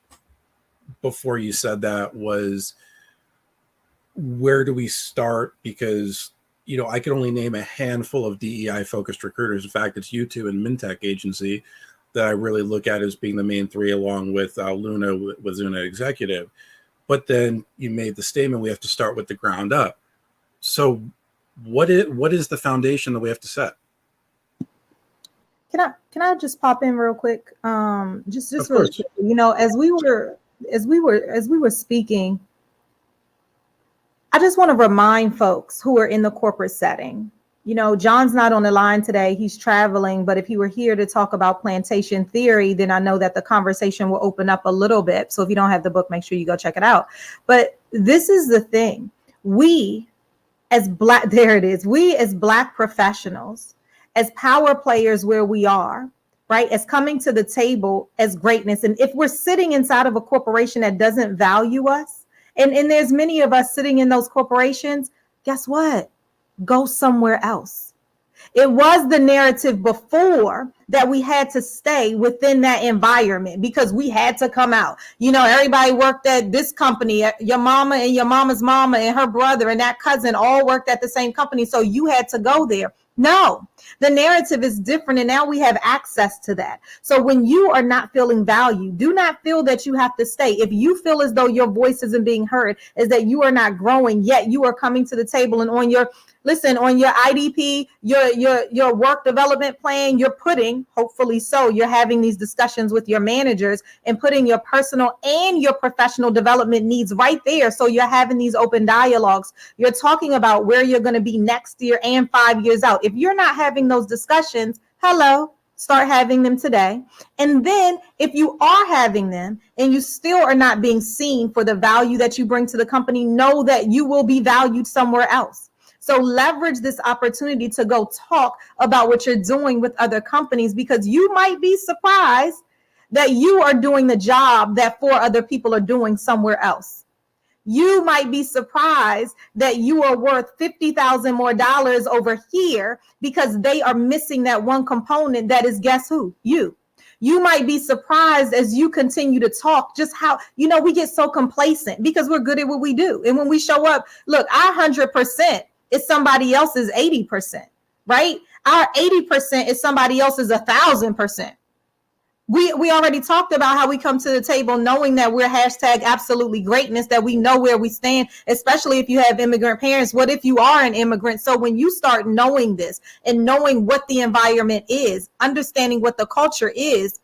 before you said that was, where do we start? Because, I can only name a handful of DEI focused recruiters. In fact, it's you two and Mintech Agency that I really look at as being the main three, along with Luna with Zuna Executive. But then you made the statement, we have to start with the ground up. So what is the foundation that we have to set? Can I just pop in real quick? Just really quick. As we were speaking, I just want to remind folks who are in the corporate setting. John's not on the line today. He's traveling, but if he were here to talk about plantation theory, then I know that the conversation will open up a little bit. So if you don't have the book, make sure you go check it out. But this is the thing. We as Black, there it is. We as Black professionals, as power players where we are, right? As coming to the table as greatness. And if we're sitting inside of a corporation that doesn't value us, and there's many of us sitting in those corporations, guess what? Go somewhere else. It was the narrative before that we had to stay within that environment because we had to come out. You know, everybody worked at this company, your mama and your mama's mama and her brother and that cousin all worked at the same company. So you had to go there. No, the narrative is different. And now we have access to that. So when you are not feeling value, do not feel that you have to stay. If you feel as though your voice isn't being heard, is that you are not growing, yet you are coming to the table and on your IDP, your work development plan, you're putting, hopefully so, you're having these discussions with your managers and putting your personal and your professional development needs right there. So you're having these open dialogues. You're talking about where you're going to be next year and 5 years out. If you're not having those discussions, hello, start having them today. And then if you are having them and you still are not being seen for the value that you bring to the company, know that you will be valued somewhere else. So leverage this opportunity to go talk about what you're doing with other companies, because you might be surprised that you are doing the job that 4 other people are doing somewhere else. You might be surprised that you are worth $50,000 more over here because they are missing that one component that is, guess who? You. You might be surprised as you continue to talk just how, we get so complacent because we're good at what we do. And when we show up, look, our 100% is somebody else's 80%, right? Our 80% is somebody else's 1,000%. We already talked about how we come to the table knowing that we're #absolutely greatness, that we know where we stand, especially if you have immigrant parents. What if you are an immigrant? So when you start knowing this and knowing what the environment is, understanding what the culture is,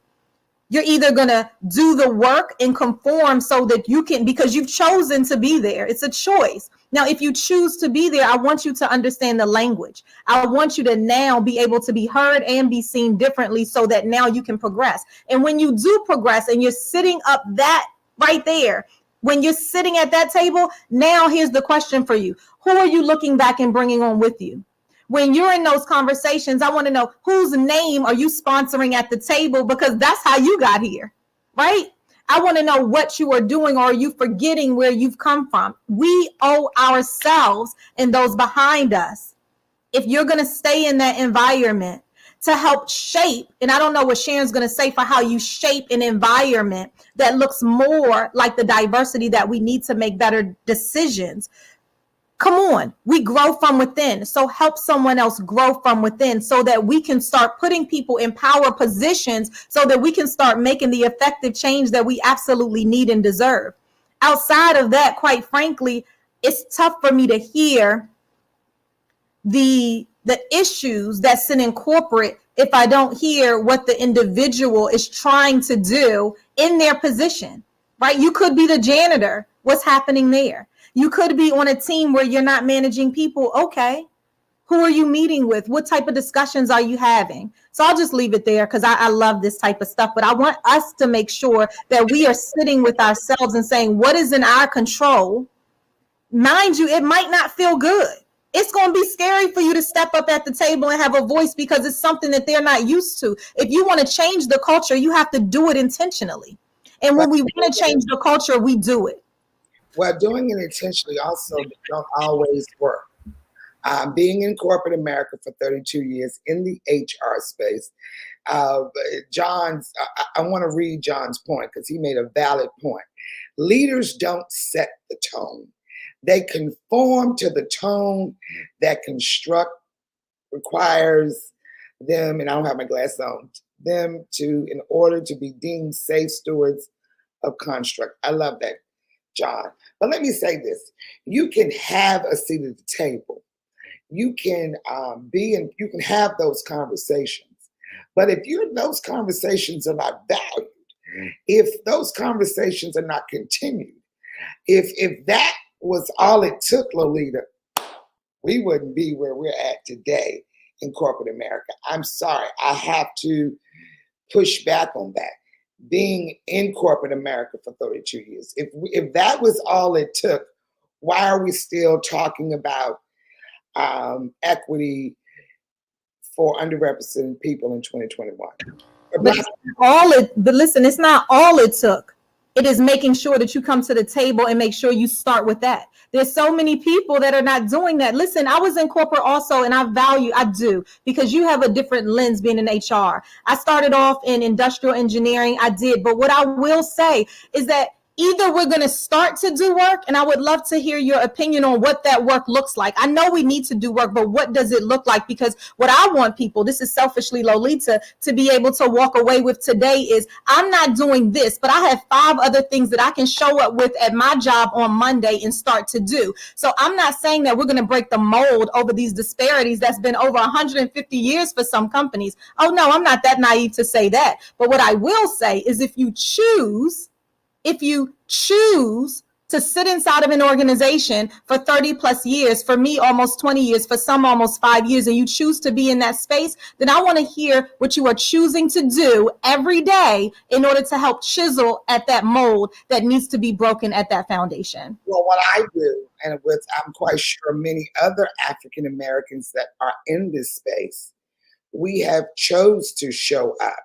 you're either going to do the work and conform so that you can, because you've chosen to be there. It's a choice. Now, if you choose to be there, I want you to understand the language. I want you to now be able to be heard and be seen differently so that now you can progress. And when you do progress and you're sitting up that right there, when you're sitting at that table, now here's the question for you. Who are you looking back and bringing on with you? When you're in those conversations, I want to know whose name are you sponsoring at the table, because that's how you got here, right? I want to know what you are doing, or are you forgetting where you've come from? We owe ourselves and those behind us, if you're going to stay in that environment, to help shape, and I don't know what Sharon's going to say for how you shape an environment that looks more like the diversity that we need to make better decisions. Come on, we grow from within. So help someone else grow from within so that we can start putting people in power positions so that we can start making the effective change that we absolutely need and deserve. Outside of that, quite frankly, it's tough for me to hear the issues that sit in corporate if I don't hear what the individual is trying to do in their position, right? You could be the janitor. What's happening there? You could be on a team where you're not managing people. Okay. Who are you meeting with? What type of discussions are you having? So I'll just leave it there because I love this type of stuff. But I want us to make sure that we are sitting with ourselves and saying, what is in our control? Mind you, it might not feel good. It's going to be scary for you to step up at the table and have a voice because it's something that they're not used to. If you want to change the culture, you have to do it intentionally. And when we want to change the culture, we do it. Well, doing it intentionally also don't always work. Being in corporate America for 32 years in the HR space, I want to read John's point because he made a valid point. Leaders don't set the tone. They conform to the tone that construct requires them, and I don't have my glasses on, them to, in order to be deemed safe stewards of construct. I love that, John. But let me say this. You can have a seat at the table. You can you can have those conversations. But if those conversations are not valued, if those conversations are not continued, if that was all it took, Lolita, we wouldn't be where we're at today in corporate America. I'm sorry. I have to push back on that. Being in corporate America for 32 years. If that was all it took, why are we still talking about equity for underrepresented people in 2021. But but listen, it's not all it took. It is making sure that you come to the table and make sure you start with that. There's so many people that are not doing that. Listen, I was in corporate also, and I do, because you have a different lens being in HR. I started off in industrial engineering, I did, but what I will say is that either we're going to start to do work, and I would love to hear your opinion on what that work looks like. I know we need to do work, but what does it look like? Because what I want people, this is selfishly Lolita, to be able to walk away with today is, I'm not doing this, but I have 5 other things that I can show up with at my job on Monday and start to do. So I'm not saying that we're going to break the mold over these disparities that's been over 150 years for some companies. Oh no, I'm not that naive to say that. But what I will say is, if you choose to sit inside of an organization for 30 plus years, for me almost 20 years, for some almost 5 years, and you choose to be in that space, then I want to hear what you are choosing to do every day in order to help chisel at that mold that needs to be broken at that foundation. Well, what I do, and with I'm quite sure many other African Americans that are in this space, we have chose to show up.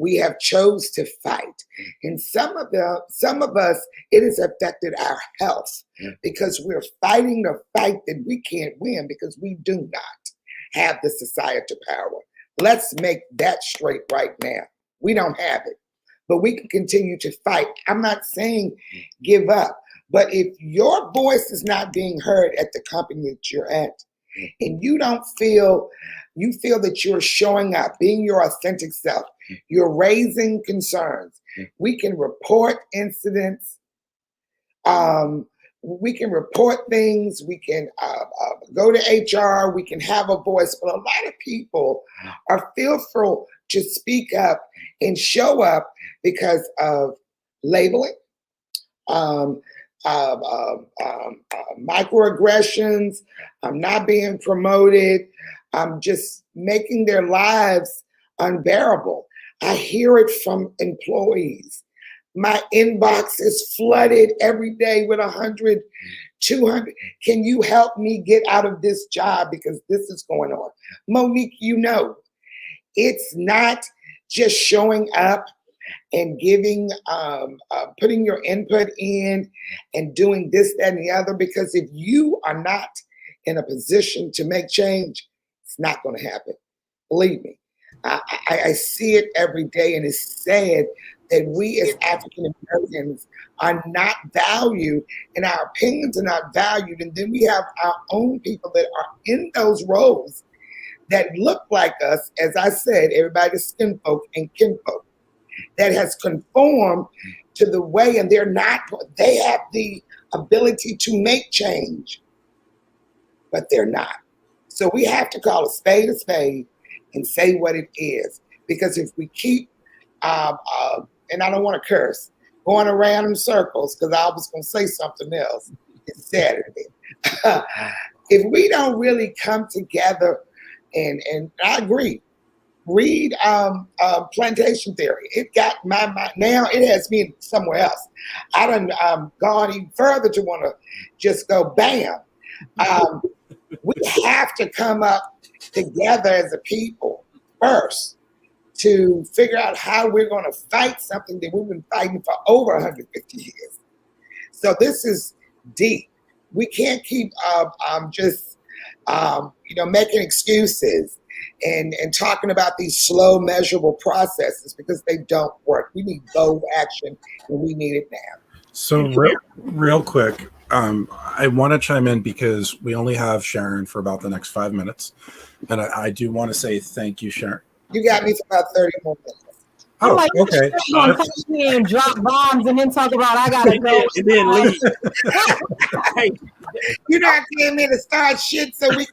We have chose to fight. And some of us, it has affected our health because we're fighting the fight that we can't win because we do not have the societal power. Let's make that straight right now. We don't have it, but we can continue to fight. I'm not saying give up, but if your voice is not being heard at the company that you're at, and you feel that you're showing up, being your authentic self, you're raising concerns. We can report incidents. We can report things. We can go to HR. We can have a voice. But a lot of people are fearful to speak up and show up because of labeling, microaggressions, not being promoted, just making their lives unbearable. I hear it from employees. My inbox is flooded every day with 100, 200. Can you help me get out of this job because this is going on? Monique, it's not just showing up and giving, putting your input in and doing this, that, and the other, because if you are not in a position to make change, it's not going to happen. Believe me. I see it every day, and it's sad that we as African Americans are not valued, and our opinions are not valued, and then we have our own people that are in those roles that look like us. As I said, everybody's skin folk and kinfolk that has conformed to the way, and they have the ability to make change, but they're not. So we have to call a spade and say what it is. Because if we keep, and I don't want to curse, going around in circles, because I was going to say something else, it's Saturday. If we don't really come together, and I agree, read Plantation Theory. It got my mind, now it has me somewhere else. I done gone even further to want to just go bam. We have to come up together as a people first to figure out how we're going to fight something that we've been fighting for over 150 years. So this is deep. We can't keep making excuses and talking about these slow measurable processes because they don't work. We need bold action, and we need it now. So real quick, I want to chime in because we only have Sharon for about the next 5 minutes. And I do want to say thank you, Sharon. You got me for about 30 more minutes. Oh, like, okay. You're come here and drop bombs and then talk about I gotta go. And then leave. Hey, You're not getting me to start shit so we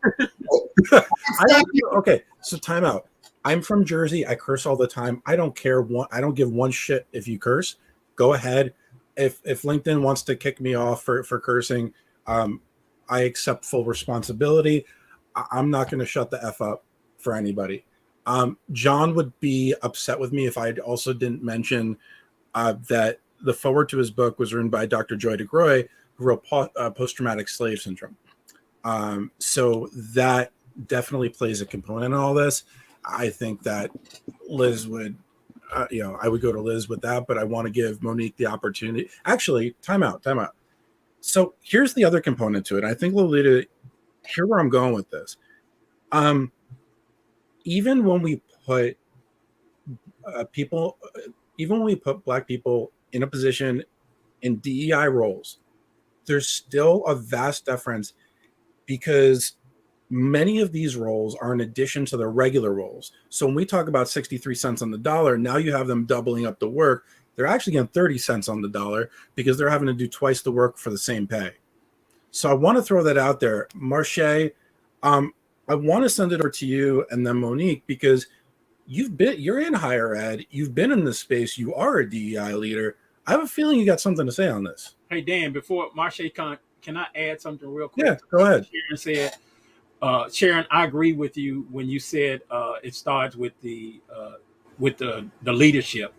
Okay, so time out. I'm from Jersey. I curse all the time. I don't care. I don't give one shit if you curse. Go ahead. If LinkedIn wants to kick me off for cursing, I accept full responsibility. I'm not going to shut the F up for anybody. John would be upset with me if I also didn't mention that the foreword to his book was written by Dr. Joy DeGruy, who wrote Post-Traumatic Slave Syndrome. So that definitely plays a component in all this. I think that Liz would, I would go to Liz with that, but I want to give Monique the opportunity. Actually, time out. So here's the other component to it. I think Lolita, here where I'm going with this. Even when we put Black people in a position in DEI roles, there's still a vast difference because many of these roles are in addition to the regular roles. So when we talk about 63 cents on the dollar, now you have them doubling up the work. They're actually getting 30 cents on the dollar because they're having to do twice the work for the same pay. So I want to throw that out there. Marche, I want to send it over to you and then Monique, because you're in higher ed, you've been in this space, you are a DEI leader. I have a feeling you got something to say on this. Hey, Dan, before Marche, can I add something real quick? Yeah, go ahead. Sharon said, Sharon, I agree with you when you said it starts with the leadership.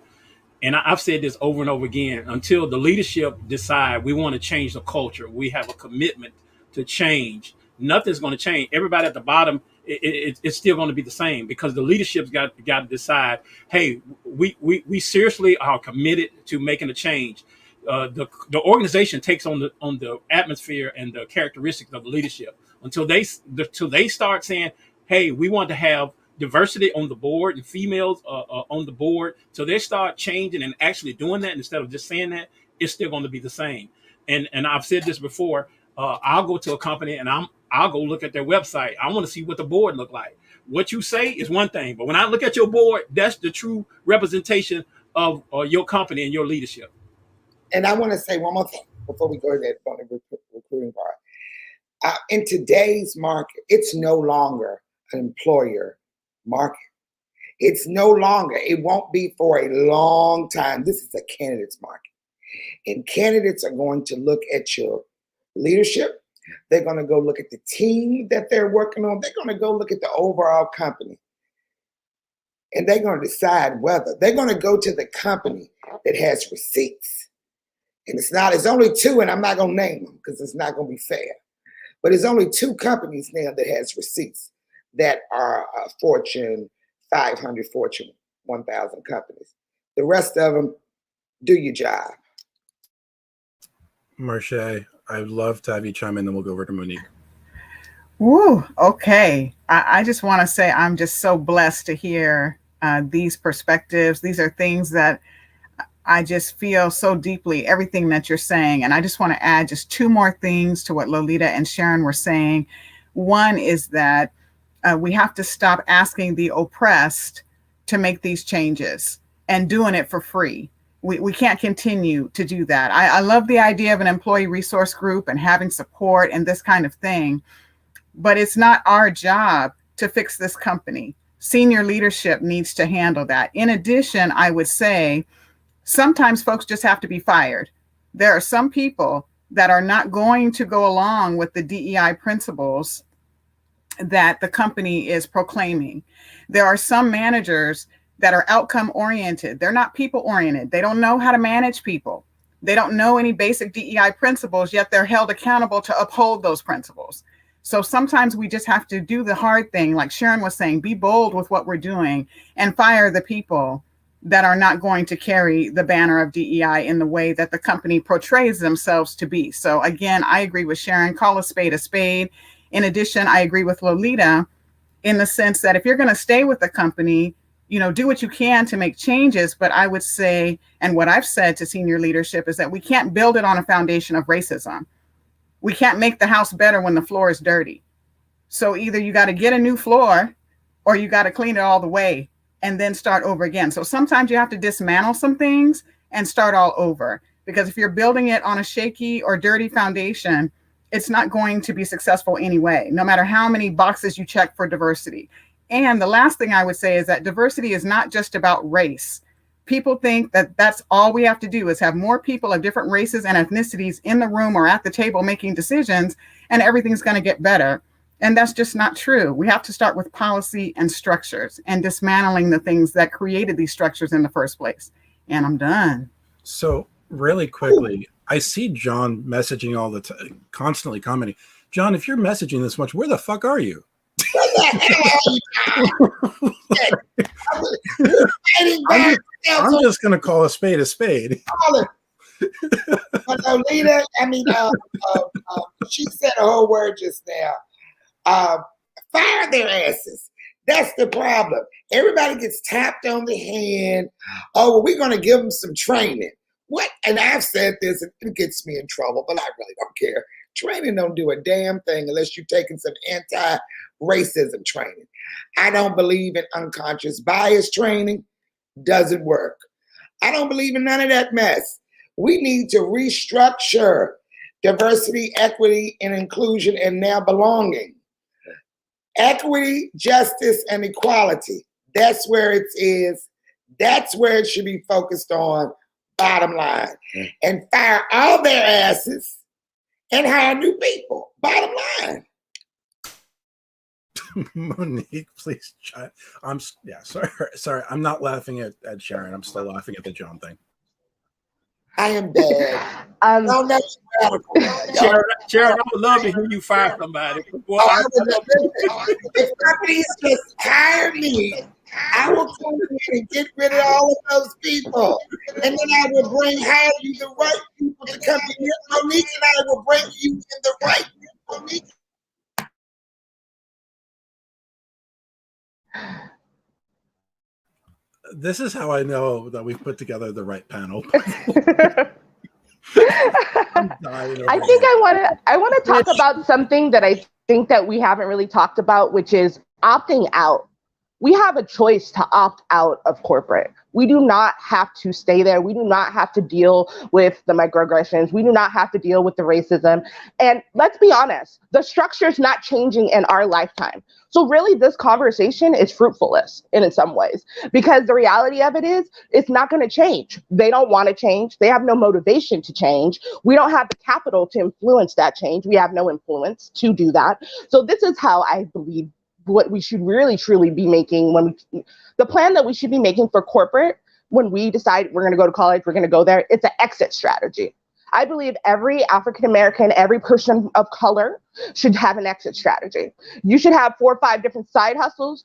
And I've said this over and over again, until the leadership decide we want to change the culture, we have a commitment to change. Nothing's going to change. Everybody at the bottom, it's still going to be the same because the leadership's got to decide, hey, we seriously are committed to making a change. The organization takes on the atmosphere and the characteristics of the leadership until they start saying, hey, we want to have diversity on the board and females on the board. So they start changing and actually doing that instead of just saying that. It's still going to be the same. And I've said this before. I'll go to a company and I'll go look at their website. I want to see what the board look like. What you say is one thing, but when I look at your board, that's the true representation of your company and your leadership. And I want to say one more thing before we go to that on the recruiting part. In today's market, it's no longer an employer market. It's no longer, it won't be for a long time. This is a candidates market. And candidates are going to look at your leadership. They're going to go look at the team that they're working on. They're going to go look at the overall company. And they're going to decide whether they're going to go to the company that has receipts. And it's only two, and I'm not going to name them because it's not going to be fair. But it's only two companies now that has receipts that are Fortune 500, Fortune 1000 companies. The rest of them, do your job. Marche, I'd love to have you chime in, then we'll go over to Monique. Woo, okay. I just want to say I'm just so blessed to hear these perspectives. These are things that I just feel so deeply, everything that you're saying. And I just want to add just two more things to what Lolita and Sharon were saying. One is that we have to stop asking the oppressed to make these changes and doing it for free. We can't continue to do that. I love the idea of an employee resource group and having support and this kind of thing, but it's not our job to fix this company. Senior leadership needs to handle that. In addition, I would say sometimes folks just have to be fired. There are some people that are not going to go along with the DEI principles that the company is proclaiming. There are some managers that are outcome oriented. They're not people oriented. They don't know how to manage people. They don't know any basic DEI principles, yet they're held accountable to uphold those principles. So sometimes we just have to do the hard thing, like Sharon was saying, be bold with what we're doing and fire the people that are not going to carry the banner of DEI in the way that the company portrays themselves to be. So again, I agree with Sharon, call a spade a spade. In addition, I agree with Lolita in the sense that if you're going to stay with the company, do what you can to make changes. But I would say, and what I've said to senior leadership is that we can't build it on a foundation of racism. We can't make the house better when the floor is dirty. So either you got to get a new floor or you got to clean it all the way and then start over again. So sometimes you have to dismantle some things and start all over, because if you're building it on a shaky or dirty foundation, it's not going to be successful anyway, no matter how many boxes you check for diversity. And the last thing I would say is that diversity is not just about race. People think that that's all we have to do is have more people of different races and ethnicities in the room or at the table making decisions, and everything's going to get better. And that's just not true. We have to start with policy and structures and dismantling the things that created these structures in the first place. And I'm done. So really quickly, I see John messaging all the time, constantly commenting. John, if you're messaging this much, where the fuck are you? What the hell are you doing? I'm just going to call a spade a spade. But Lolita, she said a whole word just now. Fire their asses. That's the problem. Everybody gets tapped on the hand. Oh, well, we're going to give them some training. What? And I've said this, and it gets me in trouble, but I really don't care. Training don't do a damn thing unless you're taking some anti-racism training. I don't believe in unconscious bias training. Doesn't work. I don't believe in none of that mess. We need to restructure diversity, equity, and inclusion and now belonging. Equity, justice, and equality. That's where it is. That's where it should be focused on, bottom line. And fire all their asses and hire new people, bottom line. Monique, please. Sorry. I'm not laughing at Sharon. I'm still laughing at the John thing. I am bad. No, that's radical. Sharon, I would love to hear you fire somebody. If companies just hire me, I will come in and get rid of all of those people. And then I will hire you the right people to come in here. Monique and I will bring you in the right people. Monique. This is how I know that we've put together the right panel. I think I want to talk about something that I think that we haven't really talked about, which is opting out. We have a choice to opt out of corporate. We do not have to stay there. We do not have to deal with the microaggressions. We do not have to deal with the racism. And let's be honest, the structure is not changing in our lifetime. So really, this conversation is fruitfulness in some ways, because the reality of it is it's not going to change. They don't want to change. They have no motivation to change. We don't have the capital to influence that change. We have no influence to do that. So this is how I believe what we should really truly be making the plan that we should be making for corporate when we decide we're going to go to college, we're going to go there. It's an exit strategy. I believe every African-American, every person of color should have an exit strategy. You should have 4 or 5 different side hustles,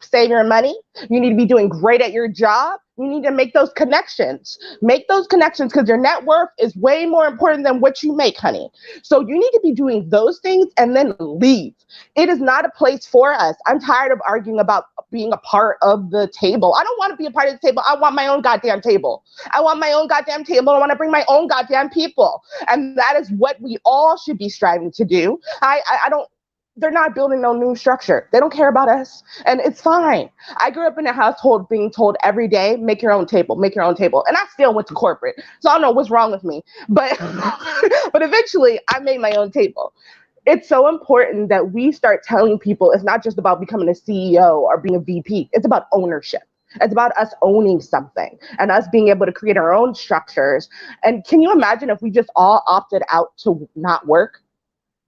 save your money. You need to be doing great at your job. You need to make those connections. Make those connections because your net worth is way more important than what you make, honey. So you need to be doing those things and then leave. It is not a place for us. I'm tired of arguing about being a part of the table. I don't want to be a part of the table. I want my own goddamn table. I want my own goddamn table. I want to bring my own goddamn people. And that is what we all should be striving to do. They're not building no new structure. They don't care about us. And it's fine. I grew up in a household being told every day, make your own table, make your own table. And I still went to corporate. So I don't know what's wrong with me. But but eventually I made my own table. It's so important that we start telling people it's not just about becoming a CEO or being a VP. It's about ownership. It's about us owning something and us being able to create our own structures. And can you imagine if we just all opted out to not work?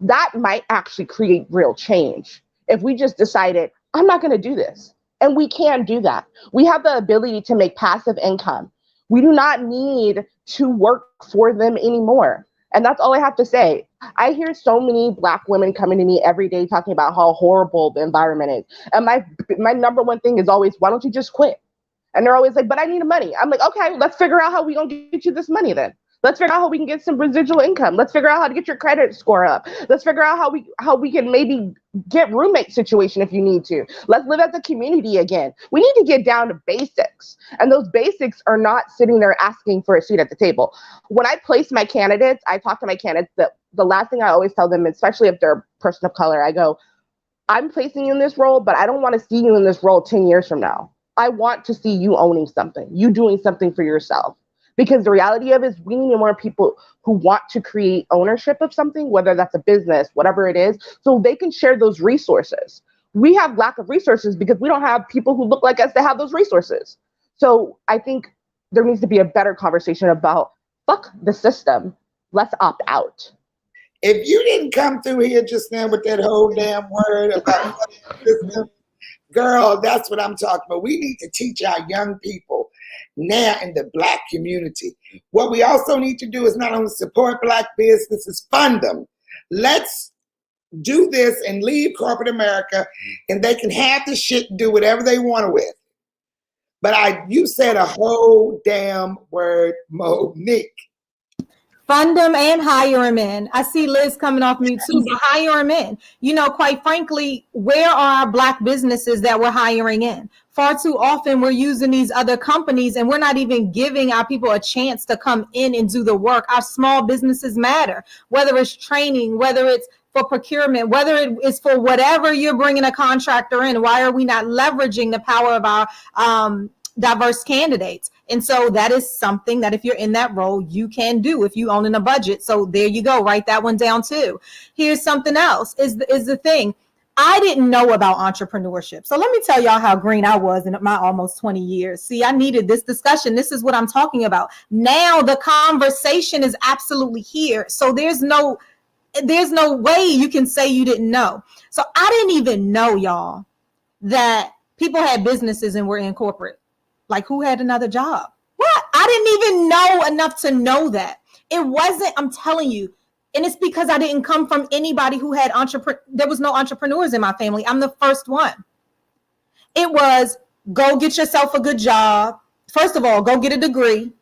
That might actually create real change. If we just decided, I'm not going to do this. And we can do that. We have the ability to make passive income. We do not need to work for them anymore. And that's all I have to say. I hear so many Black women coming to me every day talking about how horrible the environment is. And my number one thing is always, why don't you just quit? And they're always like, but I need the money. I'm like, okay, let's figure out how we gonna get you this money then. Let's figure out how we can get some residual income. Let's figure out how to get your credit score up. Let's figure out how we can maybe get roommate situation if you need to. Let's live as a community again. We need to get down to basics. And those basics are not sitting there asking for a seat at the table. When I place my candidates, I talk to my candidates, the last thing I always tell them, especially if they're a person of color, I go, I'm placing you in this role, but I don't want to see you in this role 10 years from now. I want to see you owning something, you doing something for yourself. Because the reality of it is we need more people who want to create ownership of something, whether that's a business, whatever it is, so they can share those resources. We have lack of resources because we don't have people who look like us to have those resources. So I think there needs to be a better conversation about fuck the system. Let's opt out. If you didn't come through here just now with that whole damn word about the system, girl, that's what I'm talking about. We need to teach our young people now in the Black community. What we also need to do is not only support Black businesses, fund them. Let's do this and leave corporate America, and they can have the shit and do whatever they want with. But you said a whole damn word, Monique. Fund them and hire them in. I see Liz coming off mute too, but hire them in. You know, quite frankly, where are our Black businesses that we're hiring in? Far too often we're using these other companies and we're not even giving our people a chance to come in and do the work. Our small businesses matter, whether it's training, whether it's for procurement, whether it is for whatever you're bringing a contractor in. Why are we not leveraging the power of our diverse candidates? And so that is something that if you're in that role, you can do if you own in a budget. So there you go. Write that one down too. Here's something else is the thing. I didn't know about entrepreneurship. So let me tell y'all how green I was in my almost 20 years. See, I needed this discussion. This is what I'm talking about. Now the conversation is absolutely here. So there's no way you can say you didn't know. So I didn't even know, y'all, that people had businesses and were in corporate. Like, who had another job? What? I didn't even know enough to know that. It wasn't, I'm telling you, and it's because I didn't come from anybody who had there was no entrepreneurs in my family. I'm the first one. It was go get yourself a good job. First of all, go get a degree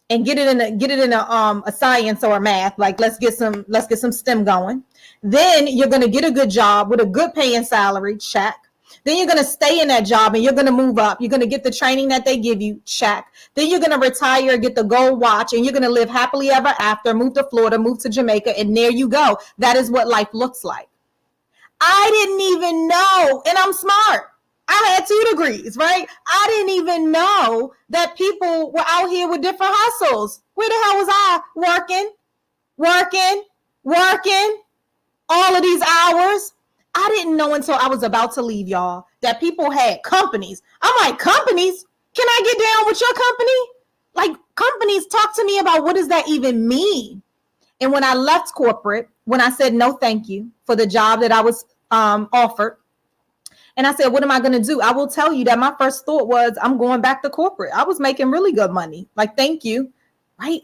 and get it in a science or a math. Like, let's get some STEM going. Then you're going to get a good job with a good paying salary, check. Then you're going to stay in that job and you're going to move up. You're going to get the training that they give you, check. Then you're going to retire, get the gold watch, and you're going to live happily ever after, move to Florida, move to Jamaica, and there you go. That is what life looks like. I didn't even know, and I'm smart. I had 2 degrees, right? I didn't even know that people were out here with different hustles. Where the hell was I? Working all of these hours. I didn't know until I was about to leave, y'all, that people had companies. I'm like, companies? Can I get down with your company? Like, companies, talk to me about what does that even mean? And when I left corporate, when I said no thank you for the job that I was offered, and I said, what am I going to do? I will tell you that my first thought was, I'm going back to corporate. I was making really good money. Like, thank you, right?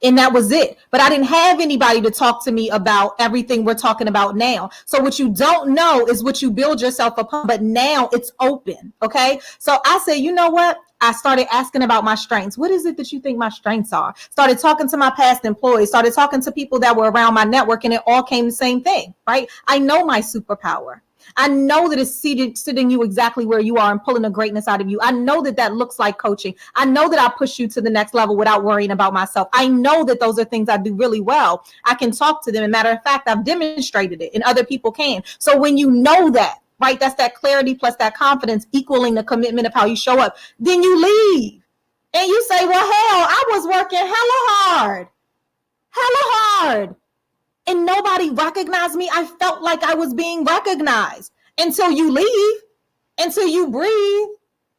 And that was it. But I didn't have anybody to talk to me about everything we're talking about now. So what you don't know is what you build yourself upon. But now it's open. Okay. So I said, you know what? I started asking about my strengths. What is it that you think my strengths are? Started talking to my past employees, started talking to people that were around my network, and it all came the same thing, right? I know my superpower. I know that it's sitting you exactly where you are and pulling the greatness out of you. I know that looks like coaching. I know that I push you to the next level without worrying about myself. I know that those are things I do really well. I can talk to them. As a matter of fact, I've demonstrated it and other people can. So when you know that, right, that's that clarity plus that confidence equaling the commitment of how you show up, then you leave and you say, well, hell, I was working hella hard. And nobody recognized me. I felt like I was being recognized until you leave, until you breathe,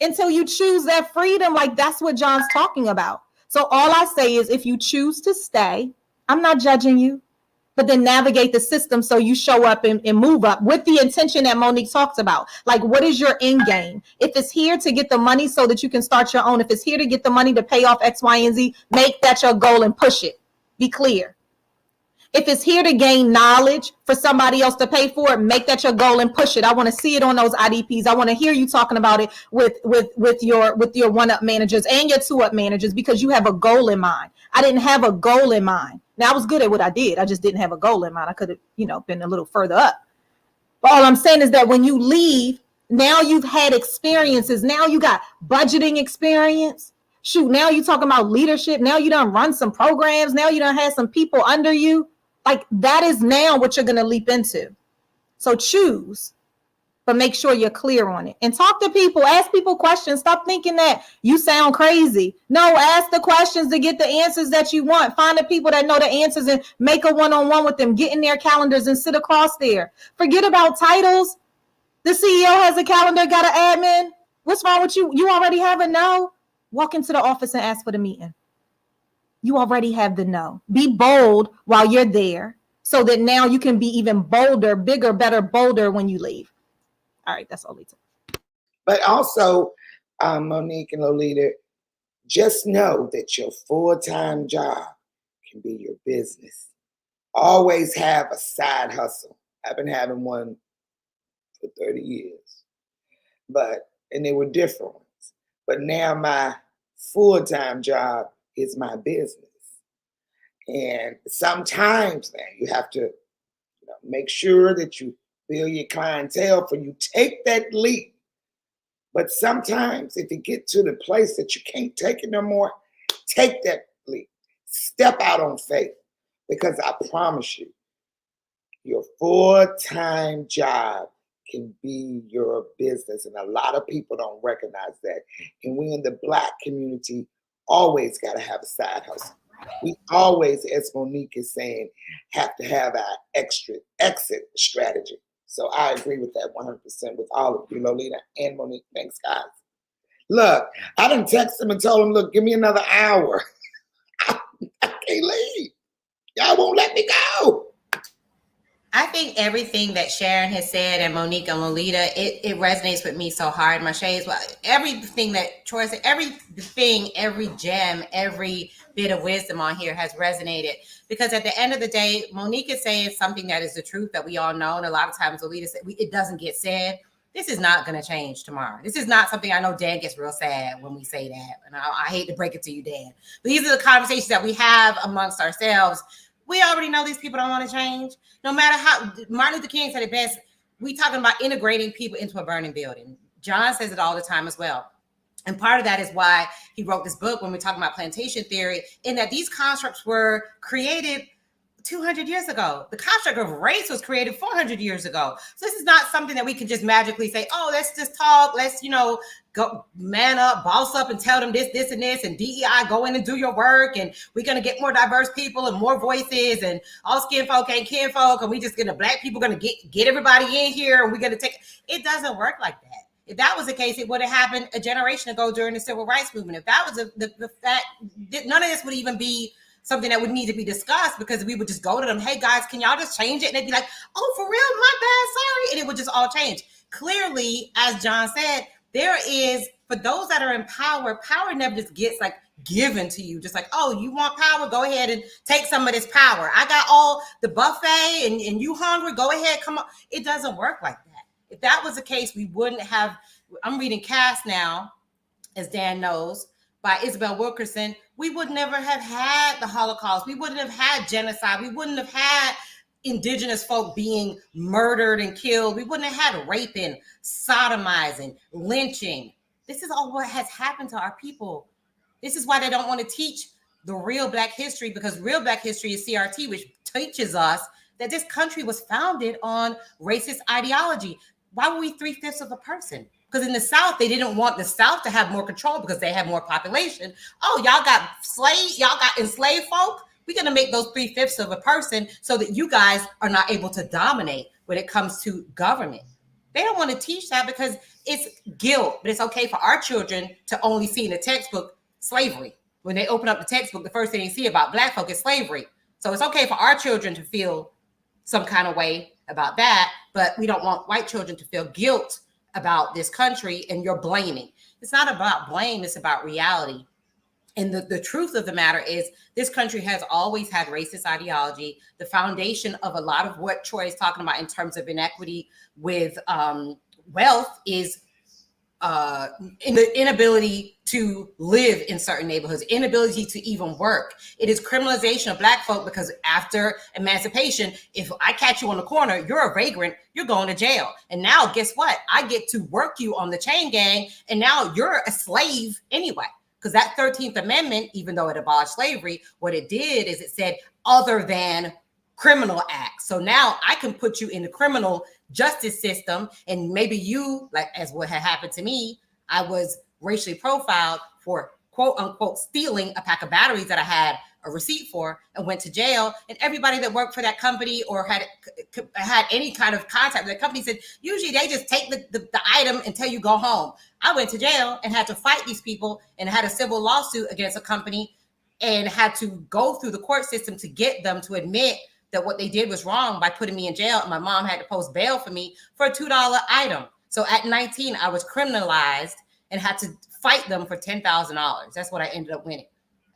until you choose that freedom. Like, that's what John's talking about. So all I say is, if you choose to stay, I'm not judging you, but then navigate the system so you show up and move up with the intention that Monique talks about. Like, what is your end game? If it's here to get the money so that you can start your own, if it's here to get the money to pay off X, Y, and Z, make that your goal and push it. Be clear. If it's here to gain knowledge for somebody else to pay for it, make that your goal and push it. I want to see it on those IDPs. I want to hear you talking about it with your 1-up managers and your 2-up managers, because you have a goal in mind. I didn't have a goal in mind. Now, I was good at what I did. I just didn't have a goal in mind. I could have, been a little further up. But all I'm saying is that when you leave, now you've had experiences. Now you got budgeting experience. Shoot, now you talking about leadership. Now you done run some programs. Now you done had some people under you. Like, that is now what you're going to leap into. So choose, but make sure you're clear on it. And talk to people, ask people questions. Stop thinking that you sound crazy. No, ask the questions to get the answers that you want. Find the people that know the answers and make a one-on-one with them. Get in their calendars and sit across there. Forget about titles. The CEO has a calendar, got an admin. What's wrong with you? You already have a no. Walk into the office and ask for the meeting. You already have the no. Be bold while you're there so that now you can be even bolder, bigger, better, bolder when you leave. All right, that's all we talk. But also, Monique and Lolita, just know that your full-time job can be your business. Always have a side hustle. I've been having one for 30 years, and they were different ones. But now my full-time job is my business. And sometimes now you have to make sure that you build your clientele for you take that leap. But sometimes if you get to the place that you can't take it no more, take that leap. Step out on faith, because I promise you, your full-time job can be your business. And a lot of people don't recognize that. And we in the Black community always got to have a side hustle. We always, as Monique is saying, have to have our exit strategy. So I agree with that 100% with all of you, Lolita and Monique. Thanks, guys. Look, I done text them and told them, look, give me another hour. I can't leave. Y'all won't let me go. I think everything that Sharon has said and Monique and Lolita, it resonates with me so hard. Marche as well. Everything that Troy said, everything, every gem, every bit of wisdom on here has resonated. Because at the end of the day, Monique is saying something that is the truth that we all know. And a lot of times Lolita said, it doesn't get said. This is not going to change tomorrow. This is not something, I know Dan gets real sad when we say that. And I hate to break it to you, Dan. But these are the conversations that we have amongst ourselves. We already know these people don't want to change. No matter how, Martin Luther King said it best, we talking about integrating people into a burning building. John says it all the time as well. And part of that is why he wrote this book when we're talking about plantation theory, in that these constructs were created 200 years ago. The construct of race was created 400 years ago. So this is not something that we can just magically say, oh, let's just talk. Let's, go man up, boss up and tell them this, and this, and DEI, go in and do your work. And we're going to get more diverse people and more voices, and all skin folk ain't kin folk. And we just going to, Black people going to get everybody in here. And we're going to take, it doesn't work like that. If that was the case, it would have happened a generation ago during the civil rights movement. If that was the fact, none of this would even be something that would need to be discussed, because we would just go to them, hey guys, can y'all just change it? And they'd be like, oh, for real? My bad, sorry. And it would just all change. Clearly, as John said, there is, for those that are in power, power never just gets like given to you. Just like, oh, you want power? Go ahead and take some of this power. I got all the buffet and you hungry? Go ahead, come on. It doesn't work like that. If that was the case, we wouldn't have, I'm reading Caste now, as Dan knows, by Isabel Wilkerson. We would never have had the Holocaust. We wouldn't have had genocide. We wouldn't have had indigenous folk being murdered and killed. We wouldn't have had raping, sodomizing, lynching. This is all what has happened to our people. This is why they don't want to teach the real Black history, because real Black history is CRT, which teaches us that this country was founded on racist ideology. Why were we 3/5 of a person? Because in the South, they didn't want the South to have more control because they have more population. Oh, y'all got enslaved folk? We're going to make those 3/5 of a person so that you guys are not able to dominate when it comes to government. They don't want to teach that because it's guilt, but it's okay for our children to only see in the textbook slavery. When they open up the textbook, the first thing they see about Black folk is slavery. So it's okay for our children to feel some kind of way about that, but we don't want white children to feel guilt about this country and you're blaming. It's not about blame, it's about reality. And the truth of the matter is this country has always had racist ideology. The foundation of a lot of what Troy is talking about in terms of inequity with wealth is in the inability to live in certain neighborhoods, inability to even work. It is criminalization of Black folk because after emancipation, if I catch you on the corner, you're a vagrant, you're going to jail. And now guess what? I get to work you on the chain gang, and now you're a slave anyway. Because that 13th Amendment, even though it abolished slavery, what it did is it said other than criminal acts. So now I can put you in the criminal justice system, and maybe you, like as what had happened to me, I was racially profiled for quote unquote stealing a pack of batteries that I had a receipt for and went to jail. And everybody that worked for that company or had any kind of contact with the company said, usually they just take the item until you go home. I went to jail and had to fight these people and had a civil lawsuit against a company and had to go through the court system to get them to admit that what they did was wrong by putting me in jail. And my mom had to post bail for me for a $2 item. So at 19, I was criminalized and had to fight them for $10,000. That's what I ended up winning.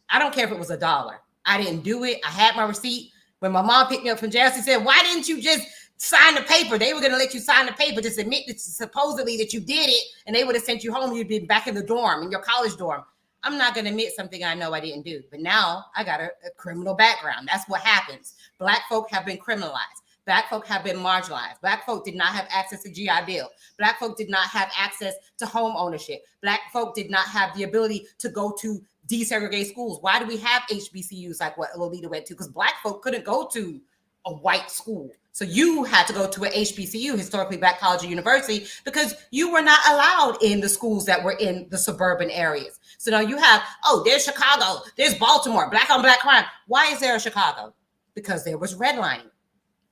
I don't care if it was $1. I didn't do it. I had my receipt. When my mom picked me up from jail, she said, why didn't you just sign the paper. They were going to let you sign the paper, just admit that supposedly that you did it, and they would have sent you home. You'd be back in the dorm, in your college dorm. I'm not going to admit something I know I didn't do, but now I got a criminal background. That's what happens. Black folk have been criminalized. Black folk have been marginalized. Black folk did not have access to GI Bill. Black folk did not have access to home ownership. Black folk did not have the ability to go to desegregated schools. Why do we have HBCUs like what Lolita went to? Because Black folk couldn't go to a white school. So you had to go to an HBCU, historically Black college or university, because you were not allowed in the schools that were in the suburban areas. So now you have, there's Chicago, there's Baltimore, Black on Black crime. Why is there a Chicago? Because there was redlining.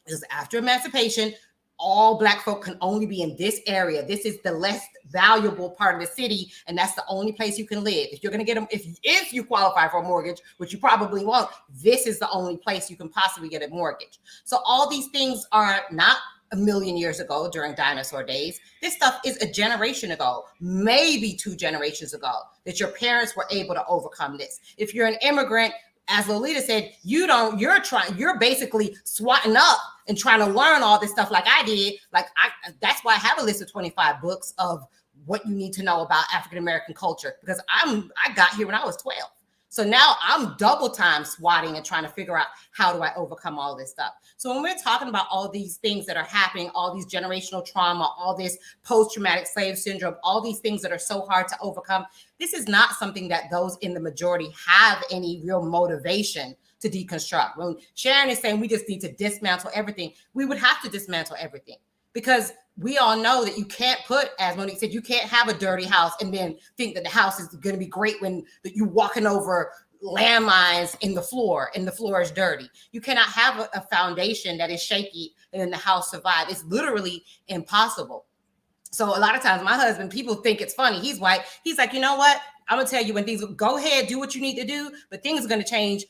Because after emancipation, all Black folk can only be in this area. This is the less valuable part of the city, and that's the only place you can live. If you're going to get them, if you qualify for a mortgage, which you probably won't, this is the only place you can possibly get a mortgage. So all these things are not a million years ago during dinosaur days. This stuff is a generation ago, maybe 2 generations ago, that your parents were able to overcome this. If you're an immigrant, as Lolita said, you're basically swatting up and trying to learn all this stuff like I did. That's why I have a list of 25 books of what you need to know about African-American culture, because I got here when I was 12. So now I'm double time swatting and trying to figure out how do I overcome all this stuff. So when we're talking about all these things that are happening, all these generational trauma, all this post-traumatic slave syndrome, all these things that are so hard to overcome, this is not something that those in the majority have any real motivation to deconstruct. When Sharon is saying we just need to dismantle everything, we would have to dismantle everything, because we all know that you can't put, as Monique said, you can't have a dirty house and then think that the house is going to be great when you're walking over landmines in the floor and the floor is dirty. You cannot have a foundation that is shaky and then the house survive. It's literally impossible. So a lot of times my husband, people think it's funny. He's white. He's like, you know what? I'm going to tell you when things, go ahead, do what you need to do, but things are going to change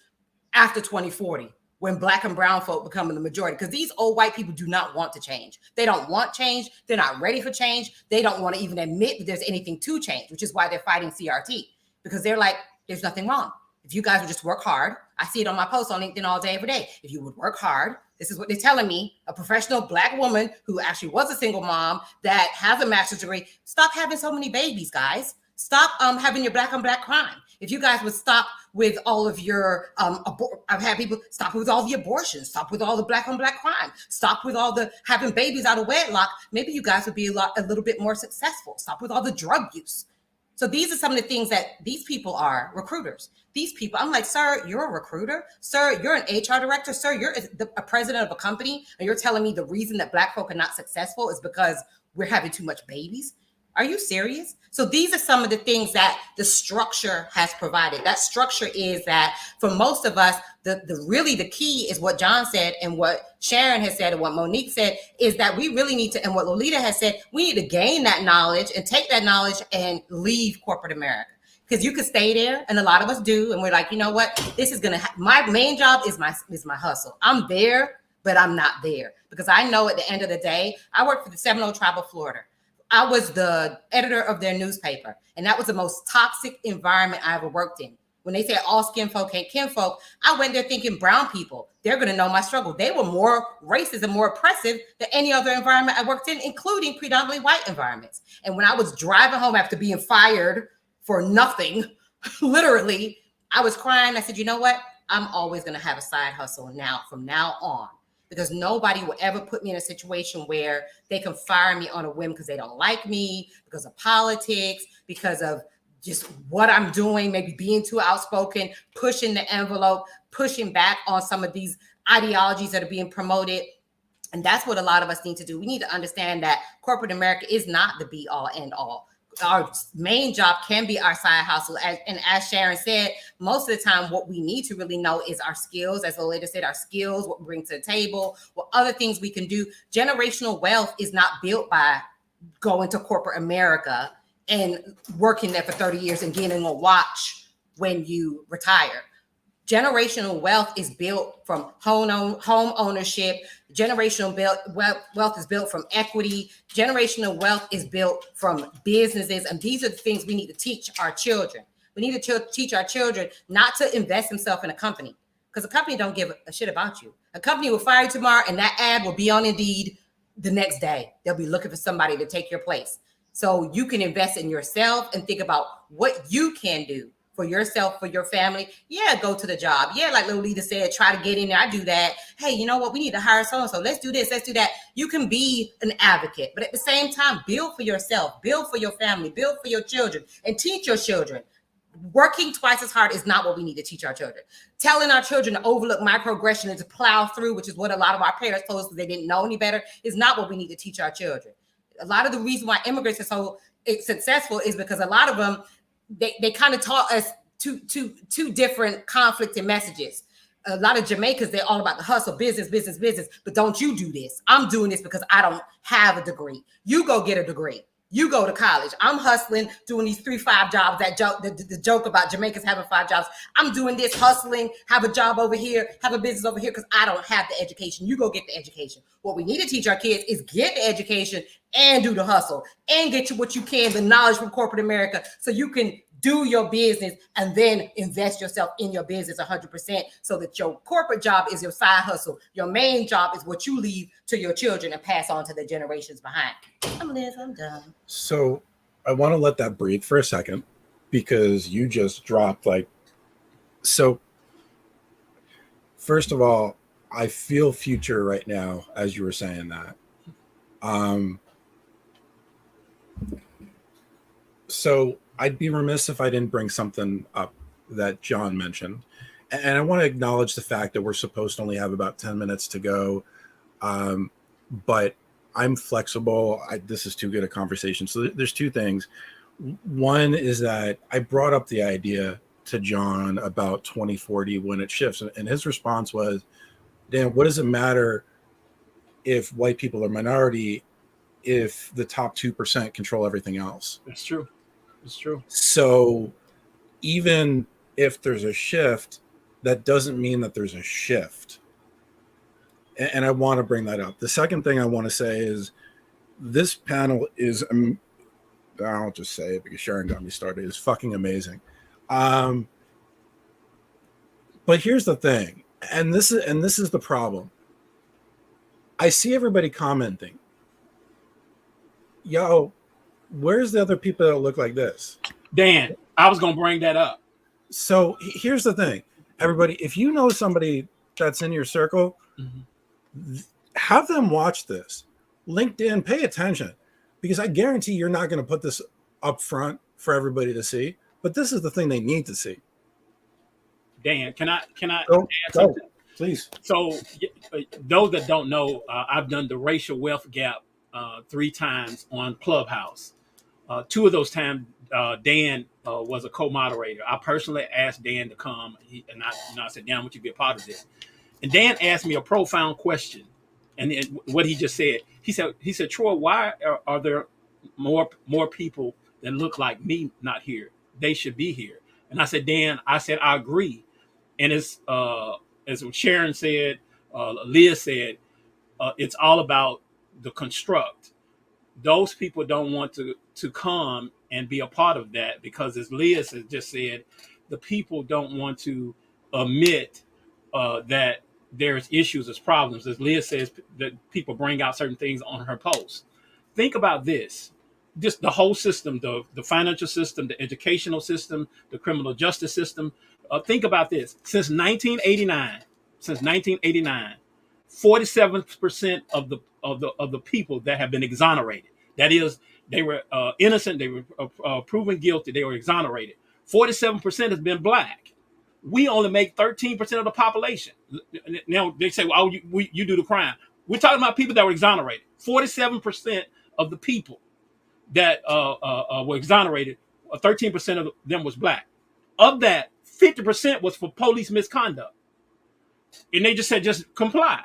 after 2040. When Black and brown folk become the majority, because these old white people do not want to change. They don't want change. They're not ready for change. They don't want to even admit that there's anything to change, which is why they're fighting CRT, because they're like, there's nothing wrong. If you guys would just work hard, I see it on my posts on LinkedIn all day, every day. If you would work hard, this is what they're telling me, a professional Black woman who actually was a single mom that has a master's degree, stop having so many babies, guys. Stop having your Black on Black crime. If you guys would stop with all of your, I've had people stop with all the abortions, stop with all the Black on Black crime, stop with all the having babies out of wedlock, maybe you guys would be a little bit more successful. Stop with all the drug use. So these are some of the things that these people are, recruiters. These people, I'm like, sir, you're a recruiter? Sir, you're an HR director? Sir, you're a president of a company, and you're telling me the reason that Black folk are not successful is because we're having too much babies? Are you serious? So these are some of the things that the structure has provided. That structure is that for most of us, the key is what John said and what Sharon has said and what Monique said, is that we really need to, and what Lolita has said, we need to gain that knowledge and take that knowledge and leave corporate America. Because you could stay there, and a lot of us do, and we're like, you know what? This is my main job is my hustle. I'm there, but I'm not there. Because I know at the end of the day, I work for the Seminole Tribe of Florida. I was the editor of their newspaper, and that was the most toxic environment I ever worked in. When they say all skin folk ain't kinfolk, I went there thinking brown people, they're going to know my struggle. They were more racist and more oppressive than any other environment I worked in, including predominantly white environments. And when I was driving home after being fired for nothing, literally, I was crying. I said, you know what? I'm always going to have a side hustle from now on. Because nobody will ever put me in a situation where they can fire me on a whim because they don't like me, because of politics, because of just what I'm doing, maybe being too outspoken, pushing the envelope, pushing back on some of these ideologies that are being promoted. And that's what a lot of us need to do. We need to understand that corporate America is not the be all end all. Our main job can be our side hustle. And as Sharon said, most of the time, what we need to really know is our skills. As Lolita said, our skills, what we bring to the table, what other things we can do. Generational wealth is not built by going to corporate America and working there for 30 years and getting a watch when you retire. Generational wealth is built from home ownership. Generational wealth is built from equity. Generational wealth is built from businesses. And these are the things we need to teach our children. We need to teach our children not to invest themselves in a company, because a company don't give a shit about you. A company will fire you tomorrow, and that ad will be on Indeed the next day. They'll be looking for somebody to take your place. So you can invest in yourself and think about what you can do for yourself, for your family. Yeah, go to the job. Yeah, like Lolita said, try to get in there. I do that. Hey, you know what? We need to hire so-and-so. Let's do this. Let's do that. You can be an advocate, but at the same time, build for yourself, build for your family, build for your children, and teach your children. Working twice as hard is not what we need to teach our children. Telling our children to overlook microaggression and to plow through, which is what a lot of our parents told us because they didn't know any better, is not what we need to teach our children. A lot of the reason why immigrants are so successful is because a lot of them, they kind of taught us two different conflicting messages. A lot of Jamaicans, they're all about the hustle, business, but don't you do this. I'm doing this because I don't have a degree. You go get a degree. You go to college. I'm hustling, doing these 3-5 jobs. That joke, the joke about Jamaicans having 5 jobs. I'm doing this, hustling, have a job over here, have a business over here because I don't have the education. You go get the education. What we need to teach our kids is get the education and do the hustle and get you what you can, the knowledge from corporate America, so you can do your business and then invest yourself in your business 100% so that your corporate job is your side hustle. Your main job is what you leave to your children and pass on to the generations behind. I'm done. So I want to let that breathe for a second because you just dropped so first of all, I feel future right now as you were saying that. So I'd be remiss if I didn't bring something up that John mentioned. And I want to acknowledge the fact that we're supposed to only have about 10 minutes to go. But I'm flexible. This is too good a conversation. So there's 2 things. One is that I brought up the idea to John about 2040 when it shifts. And his response was, Dan, what does it matter if white people are minority if the top 2% control everything else? That's true. It's true. So even if there's a shift, that doesn't mean that there's a shift. And I want to bring that up. The second thing I want to say is this panel is, I'll just say it because Sharon got me started, is fucking amazing. But here's the thing, and this is the problem. I see everybody commenting, yo, where's the other people that look like this? Dan, I was going to bring that up. So here's the thing, everybody, if you know somebody that's in your circle, have them watch this. LinkedIn, pay attention, because I guarantee you're not going to put this up front for everybody to see, but this is the thing they need to see. Dan, can I Go, add something? Please. So those that don't know, I've done the racial wealth gap 3 times on Clubhouse. 2 of those times, Dan was a co-moderator. I personally asked Dan to come, and I said, Dan, I want you to be a part of this. And Dan asked me a profound question, and what he just said. He said, Troy, why are there more people that look like me not here? They should be here. And I said, Dan, I agree. And as Sharon said, Leah said, it's all about the construct. Those people don't want to come and be a part of that because, as Leah has just said, the people don't want to admit that there's issues, there's problems. As Leah says, that people bring out certain things on her post. Think about this. Just the whole system, the financial system, the educational system, the criminal justice system. Think about this. Since 1989, 47% of the people that have been exonerated, that is, they were innocent, they were proven guilty, they were exonerated. 47% has been black. We only make 13% of the population. Now they say, well, you do the crime. We're talking about people that were exonerated. 47% of the people that were exonerated, 13% of them was black. Of that, 50% was for police misconduct. And they just said, just comply.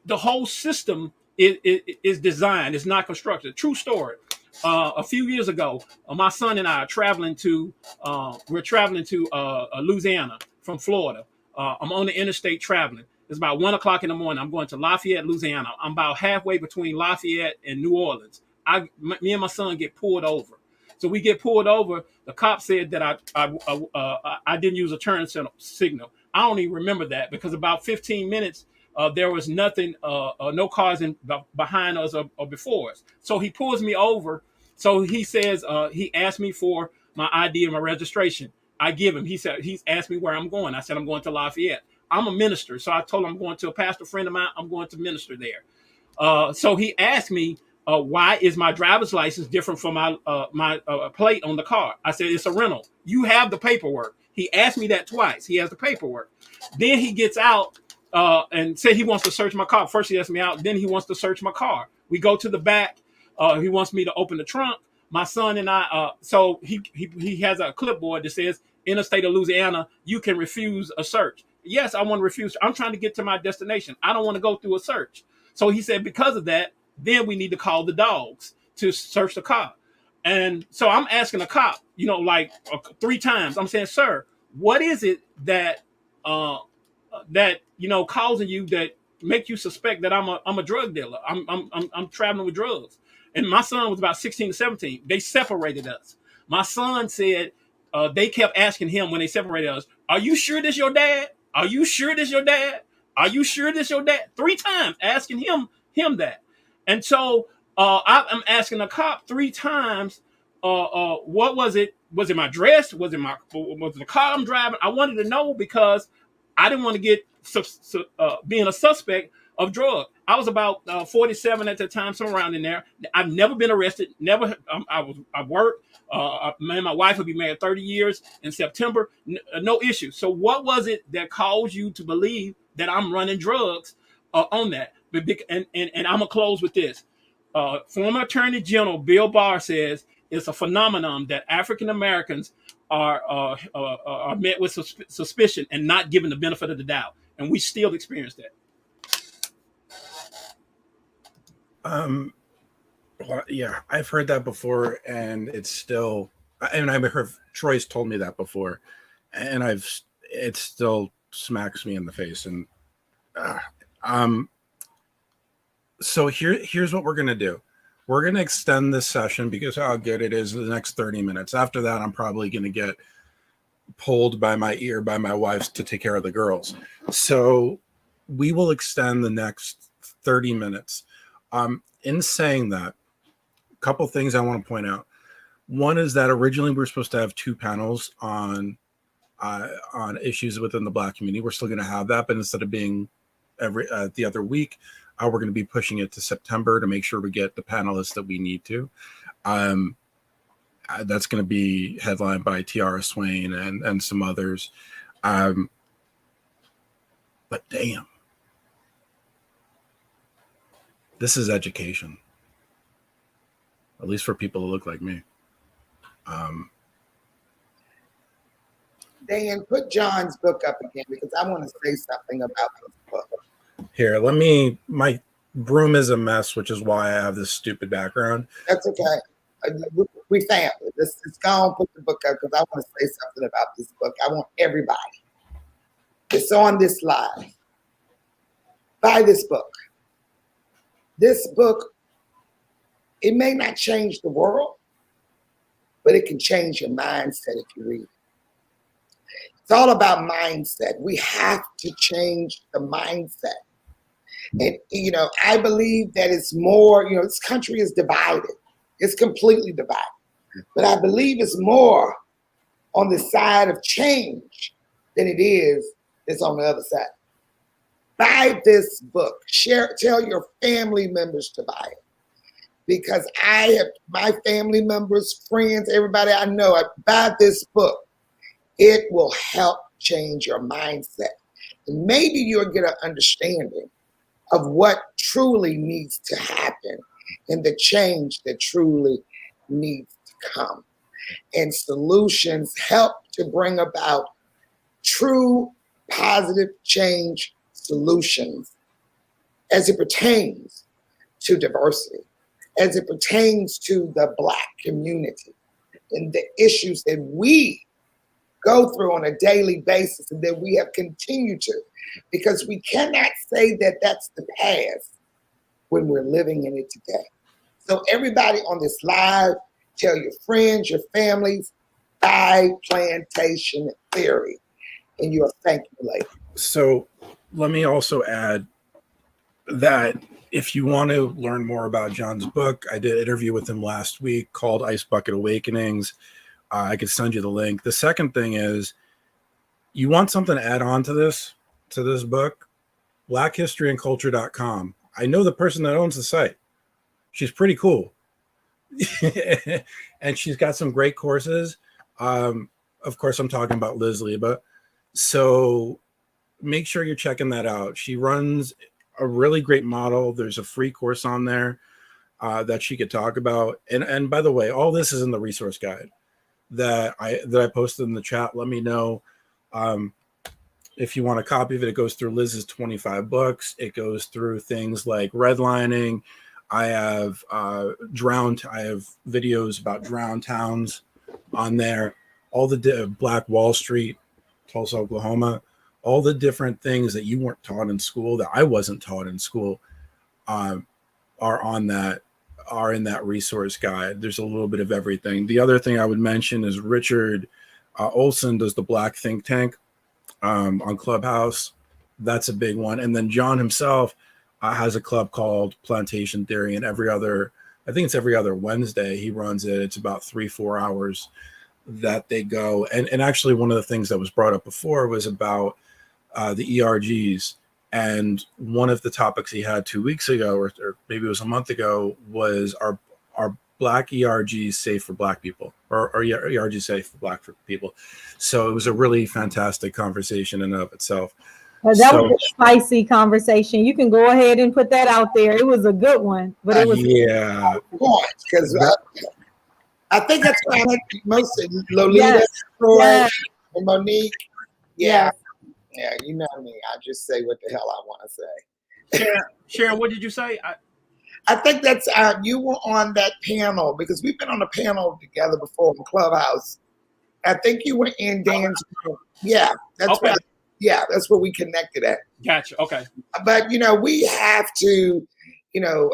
The whole system is designed, it's not constructed. True story. A few years ago, my son and I are traveling to Louisiana from Florida. I'm on the interstate traveling. It's about 1 o'clock in the morning. I'm going to Lafayette, Louisiana. I'm about halfway between Lafayette and New Orleans. Me and my son get pulled over. So we get pulled over. The cop said that I didn't use a turn signal. I don't even remember that because about 15 minutes, there was nothing, no cars behind us or before us. So he pulls me over. So he says, he asked me for my ID and my registration. I give him. He's asked me where I'm going. I said, I'm going to Lafayette. I'm a minister. So I told him I'm going to a pastor friend of mine. I'm going to minister there. So he asked me, why is my driver's license different from my plate on the car? I said, it's a rental. You have the paperwork. He asked me that twice. He has the paperwork. Then he gets out and said he wants to search my car. First he asked me out. Then he wants to search my car. We go to the back. He wants me to open the trunk. My son and I, so he has a clipboard that says, in the state of Louisiana, you can refuse a search. Yes, I want to refuse. I'm trying to get to my destination. I don't want to go through a search. So he said, because of that, then we need to call the dogs to search the car. And so I'm asking the cop, like 3 times. I'm saying, sir, what is it that causing you, that make you suspect that I'm a drug dealer? I'm traveling with drugs. And my son was about 16 to 17. They separated us. My son said they kept asking him when they separated us, are you sure this your dad? Are you sure this your dad? Are you sure this your dad? 3 times asking him that. And so I'm asking the cop 3 times, what was it? Was it my dress? Was it the car I'm driving? I wanted to know because I didn't want to get being a suspect of drug. I was about 47 at the time, somewhere around in there. I've never been arrested. Never. I worked. Me and my wife will be married 30 years in September. No issue. So what was it that caused you to believe that I'm running drugs on that? And I'm gonna close with this. Former Attorney General Bill Barr says it's a phenomenon that African Americans are met with suspicion and not given the benefit of the doubt, and we still experience that. Well, yeah, I've heard that before, and it's still. And I've heard Troy's told me that before, and it still smacks me in the face. And so here's what we're gonna do. We're gonna extend this session because how good it is the next 30 minutes. After that, I'm probably gonna get pulled by my ear by my wife to take care of the girls. So we will extend the next 30 minutes. In saying that, a couple things I want to point out. One is that originally we were supposed to have 2 panels on issues within the Black community. We're still going to have that, but instead of being the other week, we're going to be pushing it to September to make sure we get the panelists that we need to. That's going to be headlined by Tiara Swain and some others. But damn. This is education, at least for people who look like me. Dan, put John's book up again because I want to say something about this book. Here, my room is a mess, which is why I have this stupid background. That's okay. We family. Let's go and put the book up because I want to say something about this book. I want everybody. It's on this live. Buy this book. This book, it may not change the world, but it can change your mindset if you read it. It's all about mindset. We have to change the mindset. And, I believe that it's more, this country is divided. It's completely divided. But I believe it's more on the side of change than it is on the other side. Buy this book. Tell your family members to buy it. Because I have my family members, friends, everybody I know, buy this book. It will help change your mindset. And maybe you'll get an understanding of what truly needs to happen and the change that truly needs to come. And solutions help to bring about true positive change solutions as it pertains to diversity, as it pertains to the Black community and the issues that we go through on a daily basis and that we have continued to, because we cannot say that that's the past when we're living in it today. So everybody on this live, tell your friends, your families, buy Plantation Theory. And you'll thank me later. So let me also add that if you want to learn more about John's book, I did an interview with him last week called Ice Bucket Awakenings. I could send you the link. The second thing is, you want something to add on to this book, blackhistoryandculture.com. I know the person that owns the site. She's pretty cool. And she's got some great courses. Of course, I'm talking about Liz Liba. So make sure you're checking that out. She runs a really great model. There's a free course on there that she could talk about. And by the way, all this is in the resource guide that I posted in the chat. Let me know if you want a copy of it. It goes through Liz's 25 books. It goes through things like redlining. I have videos about drowned towns on there. All the Black Wall Street, Tulsa, Oklahoma, all the different things that you weren't taught in school, that I wasn't taught in school, are in that resource guide. There's a little bit of everything. The other thing I would mention is Richard Olson does the Black Think Tank on Clubhouse. That's a big one. And then John himself has a club called Plantation Theory, and every other Wednesday he runs it. It's about 3-4 hours that they go. And actually, one of the things that was brought up before was about the ERGs. And one of the topics he had 2 weeks ago, or maybe it was a month ago, was are Black ERGs safe for Black people, or ERGs safe for Black people? So it was a really fantastic conversation in and of itself. That was a spicy conversation. You can go ahead and put that out there. It was a good one, but it was because I think that's why most of Lolita, Troy, and Monique. Yeah, you know me. I just say what the hell I want to say. Sharon, what did you say? I think that's you were on that panel, because we've been on a panel together before in Clubhouse. I think you were in Dan's room. Yeah, that's okay. right. Yeah, that's where we connected at. Gotcha. Okay. But we have to, now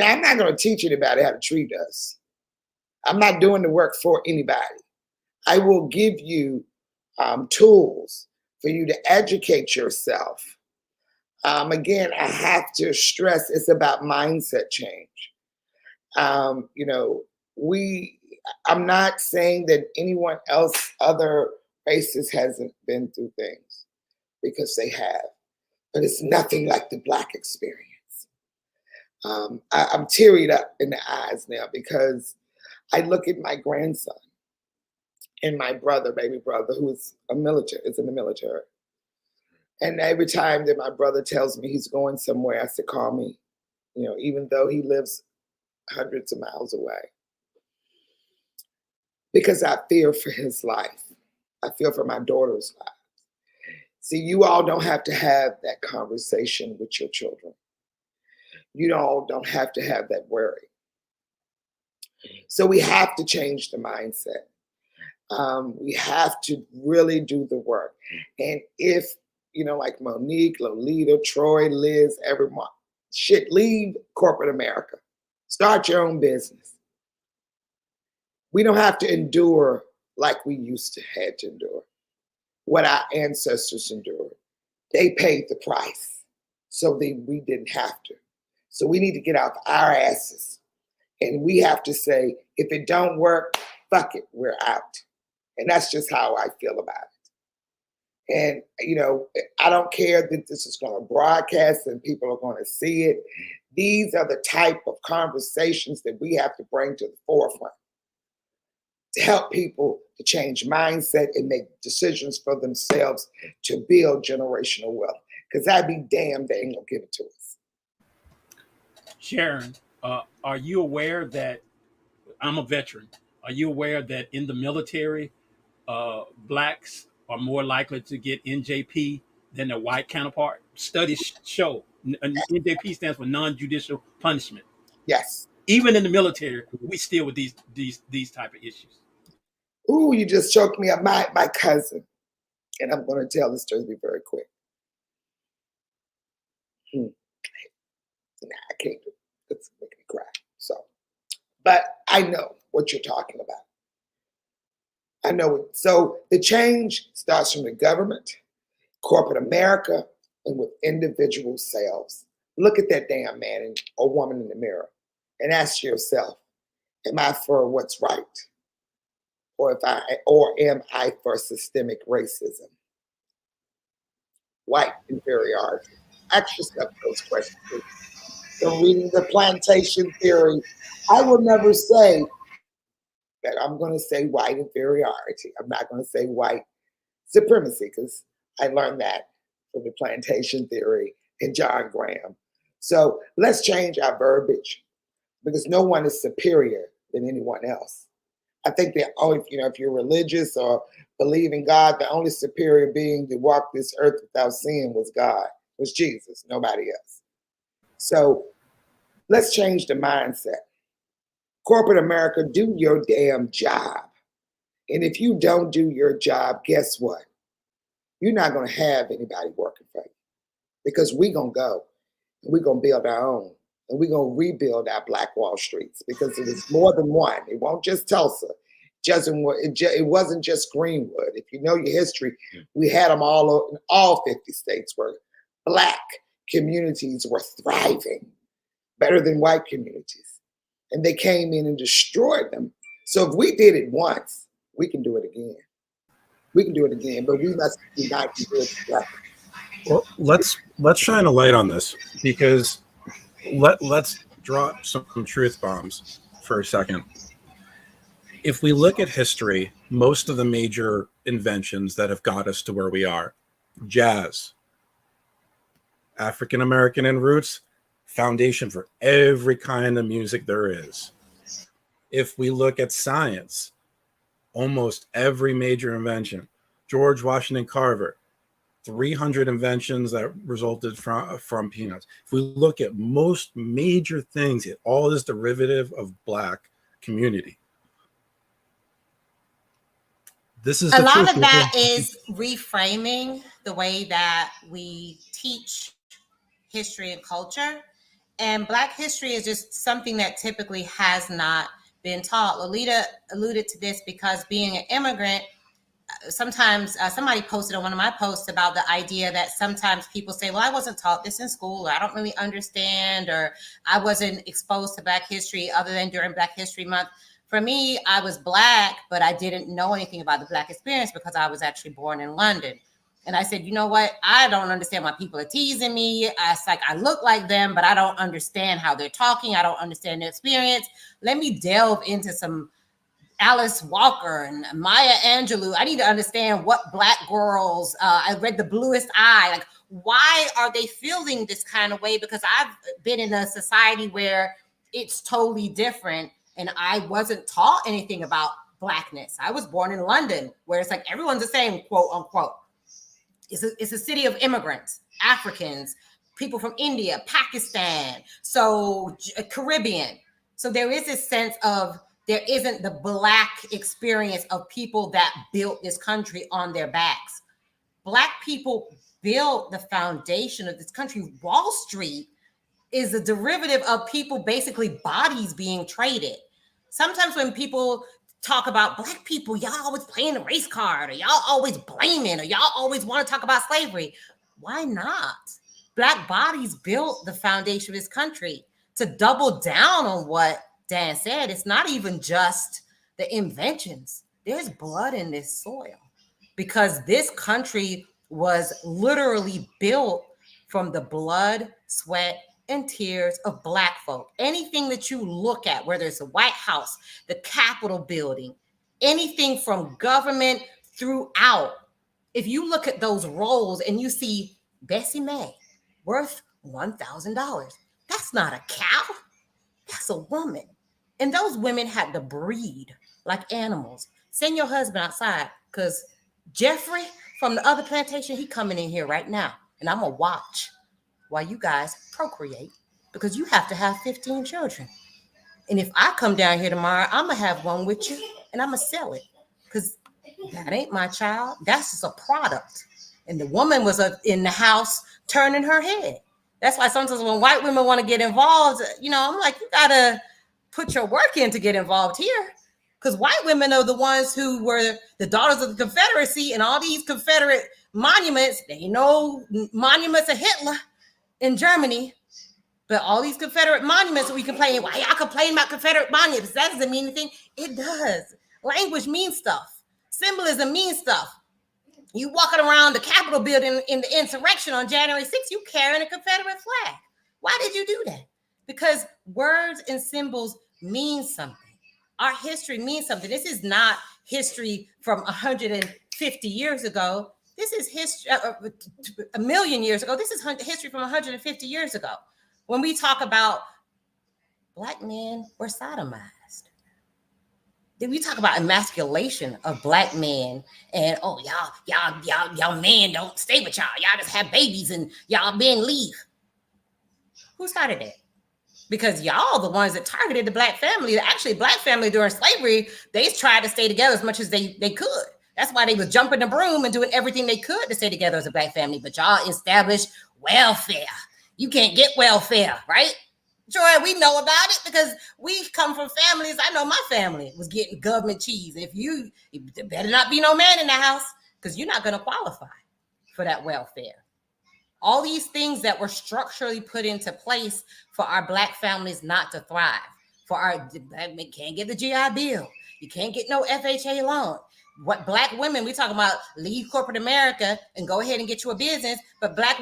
I'm not going to teach anybody how to treat us. I'm not doing the work for anybody. I will give you tools for you to educate yourself. Again, I have to stress it's about mindset change. I'm not saying that anyone else, other races, hasn't been through things, because they have, but it's nothing like the Black experience. I'm teared up in the eyes now, because I look at my grandson and my baby brother, who is in the military. And every time that my brother tells me he's going somewhere, I say, call me, even though he lives hundreds of miles away. Because I fear for his life. I feel for my daughter's life. See, you all don't have to have that conversation with your children. You all don't have to have that worry. So we have to change the mindset. We have to really do the work. And if, like Monique, Lolita, Troy, Liz, everyone, leave corporate America. Start your own business. We don't have to endure like we used to had to endure, what our ancestors endured. They paid the price, so we didn't have to. So we need to get off our asses, and we have to say, if it don't work, fuck it, we're out. And that's just how I feel about it. And, I don't care that this is going to broadcast and people are going to see it. These are the type of conversations that we have to bring to the forefront to help people to change mindset and make decisions for themselves to build generational wealth. Because I'd be damned they ain't going to give it to us. Sharon, are you aware that I'm a veteran? Are you aware that in the military, Blacks are more likely to get NJP than their white counterpart? Studies show NJP stands for non-judicial punishment. Yes. Even in the military, we deal with these type of issues. Ooh, you just choked me up. My cousin, and I'm going to tell this story very quick. Nah, I can't do it. It's making me cry. So, but I know what you're talking about. I know it. So the change starts from the government, corporate America, and with individual selves. Look at that damn man or woman in the mirror and ask yourself, am I for what's right? Or am I for systemic racism? White inferiority. Ask yourself those questions. So reading The Plantation Theory, I will never say that I'm going to say white inferiority. I'm not going to say white supremacy, because I learned that from The Plantation Theory and John Graham. So let's change our verbiage, because no one is superior than anyone else. I think that if you're religious or believe in God, the only superior being to walk this earth without sin was God, was Jesus, nobody else. So let's change the mindset. Corporate America, do your damn job. And if you don't do your job, guess what? You're not going to have anybody working for you, because we're going to go and we're going to build our own, and we're going to rebuild our Black Wall Streets, because it is more than one. It won't just Tulsa. It wasn't just Greenwood. If you know your history, we had them all 50 states where Black communities were thriving better than white communities. And they came in and destroyed them. So if we did it once, we can do it again. We can do it again, but we must not do it together. Well, let's shine a light on this, because let's drop some truth bombs for a second. If we look at history, most of the major inventions that have got us to where we are, jazz, African American in roots, foundation for every kind of music there is. If we look at science, almost every major invention, George Washington Carver, 300 inventions that resulted from peanuts. If we look at most major things, it all is derivative of Black community. This is a lot truth. of that is reframing the way that we teach history and culture. And Black history is just something that typically has not been taught. Lolita alluded to this, because being an immigrant, sometimes somebody posted on one of my posts about the idea that sometimes people say, well, I wasn't taught this in school, or I don't really understand, or I wasn't exposed to Black history other than during Black History Month. For me, I was Black, but I didn't know anything about the Black experience because I was actually born in London. And I said, you know what? I don't understand why people are teasing me. It's like I look like them, but I don't understand how they're talking. I don't understand their experience. Let me delve into some Alice Walker and Maya Angelou. I need to understand what Black girls, I read The Bluest Eye. Like, why are they feeling this kind of way? Because I've been in a society where it's totally different. And I wasn't taught anything about Blackness. I was born in London, where it's like everyone's the same, quote unquote. It's a city of immigrants, Africans, people from India, Pakistan, so Caribbean. So there is this sense of there isn't the Black experience of people that built this country on their backs. Black people built the foundation of this country. Wall Street is a derivative of people, basically bodies being traded. Sometimes when people talk about Black people, y'all always playing the race card, or y'all always blaming, or y'all always want to talk about slavery. Why not? Black bodies built the foundation of this country. To double down on what Dan said, it's not even just the inventions. There's blood in this soil, because this country was literally built from the blood, sweat, and tears of Black folk. Anything that you look at, whether it's the White House, the Capitol building, anything from government throughout, if you look at those rolls and you see Bessie May worth $1,000, that's not a cow, that's a woman. And those women had to breed like animals. Send your husband outside, because Jeffrey from the other plantation, he coming in here right now, and I'm gonna watch while you guys procreate, because you have to have 15 children. And if I come down here tomorrow, I'm gonna have one with you and I'm gonna sell it, because that ain't my child. That's just a product. And the woman was in the house turning her head. That's why sometimes when white women want to get involved, I'm like, you gotta put your work in to get involved here, because white women are the ones who were the daughters of the Confederacy, and all these Confederate monuments, they know monuments of Hitler in Germany, but all these Confederate monuments we complain, why y'all complain about Confederate monuments? That doesn't mean anything. It does. Language means stuff. Symbolism means stuff. You walking around the Capitol building in the insurrection on January 6th, you carrying a Confederate flag. Why did you do that? Because words and symbols mean something. Our history means something. This is not history from 150 years ago. This is history a million years ago. This is history from 150 years ago. When we talk about Black men were sodomized, then we talk about emasculation of Black men, and oh, y'all men don't stay with y'all. Y'all just have babies and y'all men leave. Who started that? Because y'all the ones that targeted the Black family. Actually, Black family during slavery, they tried to stay together as much as they could. That's why they was jumping the broom and doing everything they could to stay together as a Black family. But y'all established welfare. You can't get welfare, right? Joy, we know about it because we come from families. I know my family was getting government cheese. There better not be no man in the house because you're not going to qualify for that welfare. All these things that were structurally put into place for our Black families not to thrive. Can't get the GI Bill. You can't get no FHA loan. What Black women, we talking about leave corporate America and go ahead and get you a business, but Black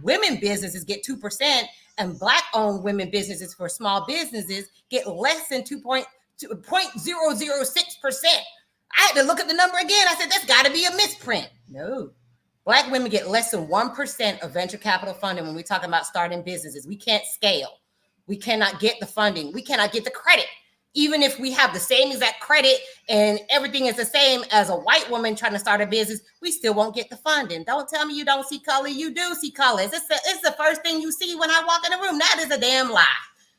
women businesses get 2%, and Black-owned women businesses for small businesses get less than 0.006%. I had to look at the number again. I said, that's got to be a misprint. No. Black women get less than 1% of venture capital funding when we're talking about starting businesses. We can't scale. We cannot get the funding. We cannot get the credit. Even if we have the same exact credit and everything is the same as a white woman trying to start a business, we still won't get the funding. Don't tell me you don't see color. You do see colors. It's the first thing you see when I walk in the room. That is a damn lie.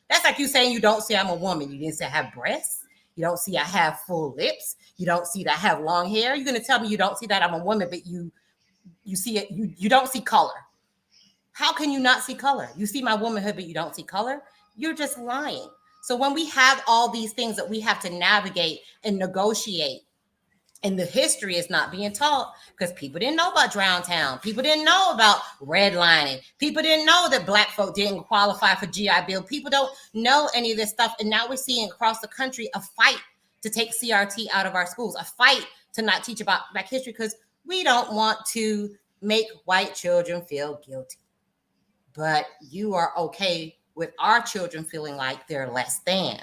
That's like you saying you don't see I'm a woman. You didn't say I have breasts. You don't see I have full lips. You don't see that I have long hair. You're going to tell me you don't see that I'm a woman, but you see it. You don't see color. How can you not see color? You see my womanhood, but you don't see color. You're just lying. So when we have all these things that we have to navigate and negotiate, and the history is not being taught because people didn't know about Drowntown. People didn't know about redlining. People didn't know that Black folk didn't qualify for GI Bill. People don't know any of this stuff. And now we're seeing across the country a fight to take CRT out of our schools, a fight to not teach about Black history because we don't want to make white children feel guilty. But you are okay with our children feeling like they're less than.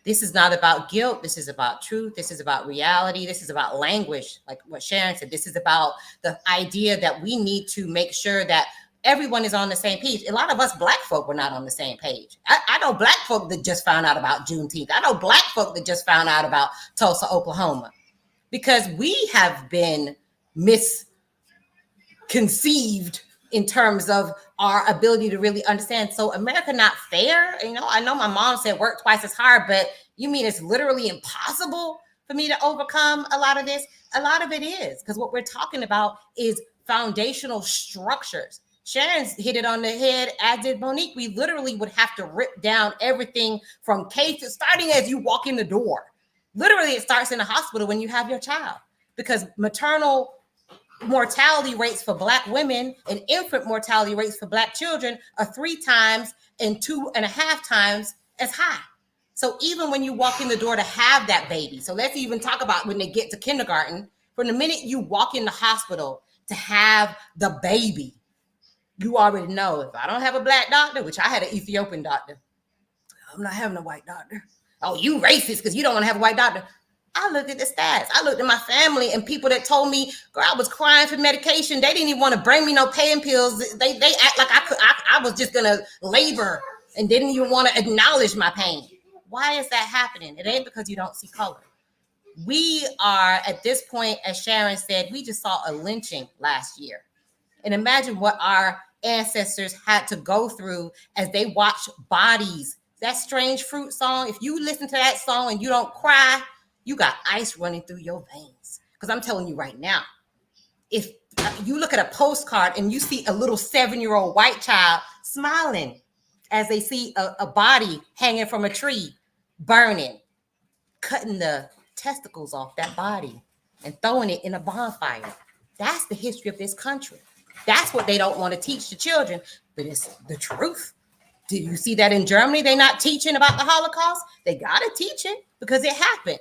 This is not about guilt. This is about truth. This is about reality. This is about language, like what Sharon said. This is about the idea that we need to make sure that everyone is on the same page. A lot of us Black folk were not on the same page. I know Black folk that just found out about Juneteenth. I know Black folk that just found out about Tulsa, Oklahoma, because we have been misconceived in terms of our ability to really understand. So America not fair. You know, I know my mom said work twice as hard, but you mean it's literally impossible for me to overcome a lot of this? A lot of it is, because what we're talking about is foundational structures. Sharon's hit it on the head, as did Monique. We literally would have to rip down everything from K to starting as you walk in the door. Literally, it starts in the hospital when you have your child, because maternal mortality rates for Black women and infant mortality rates for Black children are 3 times and 2.5 times as high. So even when you walk in the door to have that baby, so let's even talk about when they get to kindergarten, from the minute you walk in the hospital to have the baby, you already know, if I don't have a Black doctor, which I had an Ethiopian doctor, I'm not having a white doctor. Oh, you racist because you don't want to have a white doctor. I looked at the stats. I looked at my family and people that told me, girl, I was crying for medication. They didn't even want to bring me no pain pills. They act like I was just going to labor and didn't even want to acknowledge my pain. Why is that happening? It ain't because you don't see color. We are at this point, as Sharon said, we just saw a lynching last year. And imagine what our ancestors had to go through as they watched bodies. That Strange Fruit song, if you listen to that song and you don't cry, you got ice running through your veins. Because I'm telling you right now, if you look at a postcard and you see a little 7-year-old white child smiling as they see a body hanging from a tree, burning, cutting the testicles off that body and throwing it in a bonfire. That's the history of this country. That's what they don't want to teach the children, but it's the truth. Do you see that in Germany? They're not teaching about the Holocaust. They got to teach it because it happened.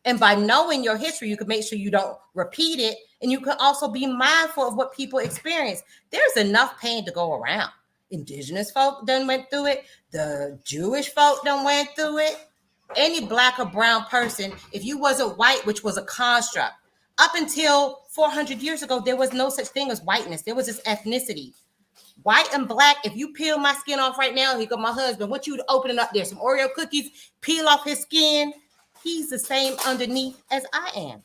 And by knowing your history, you can make sure you don't repeat it. And you can also be mindful of what people experience. There's enough pain to go around. Indigenous folk done went through it. The Jewish folk done went through it. Any Black or brown person, if you wasn't white, which was a construct, up until 400 years ago, there was no such thing as whiteness. There was this ethnicity. White and Black, if you peel my skin off right now, here go my husband, what you opening up there? Some Oreo cookies, peel off his skin. He's the same underneath as I am.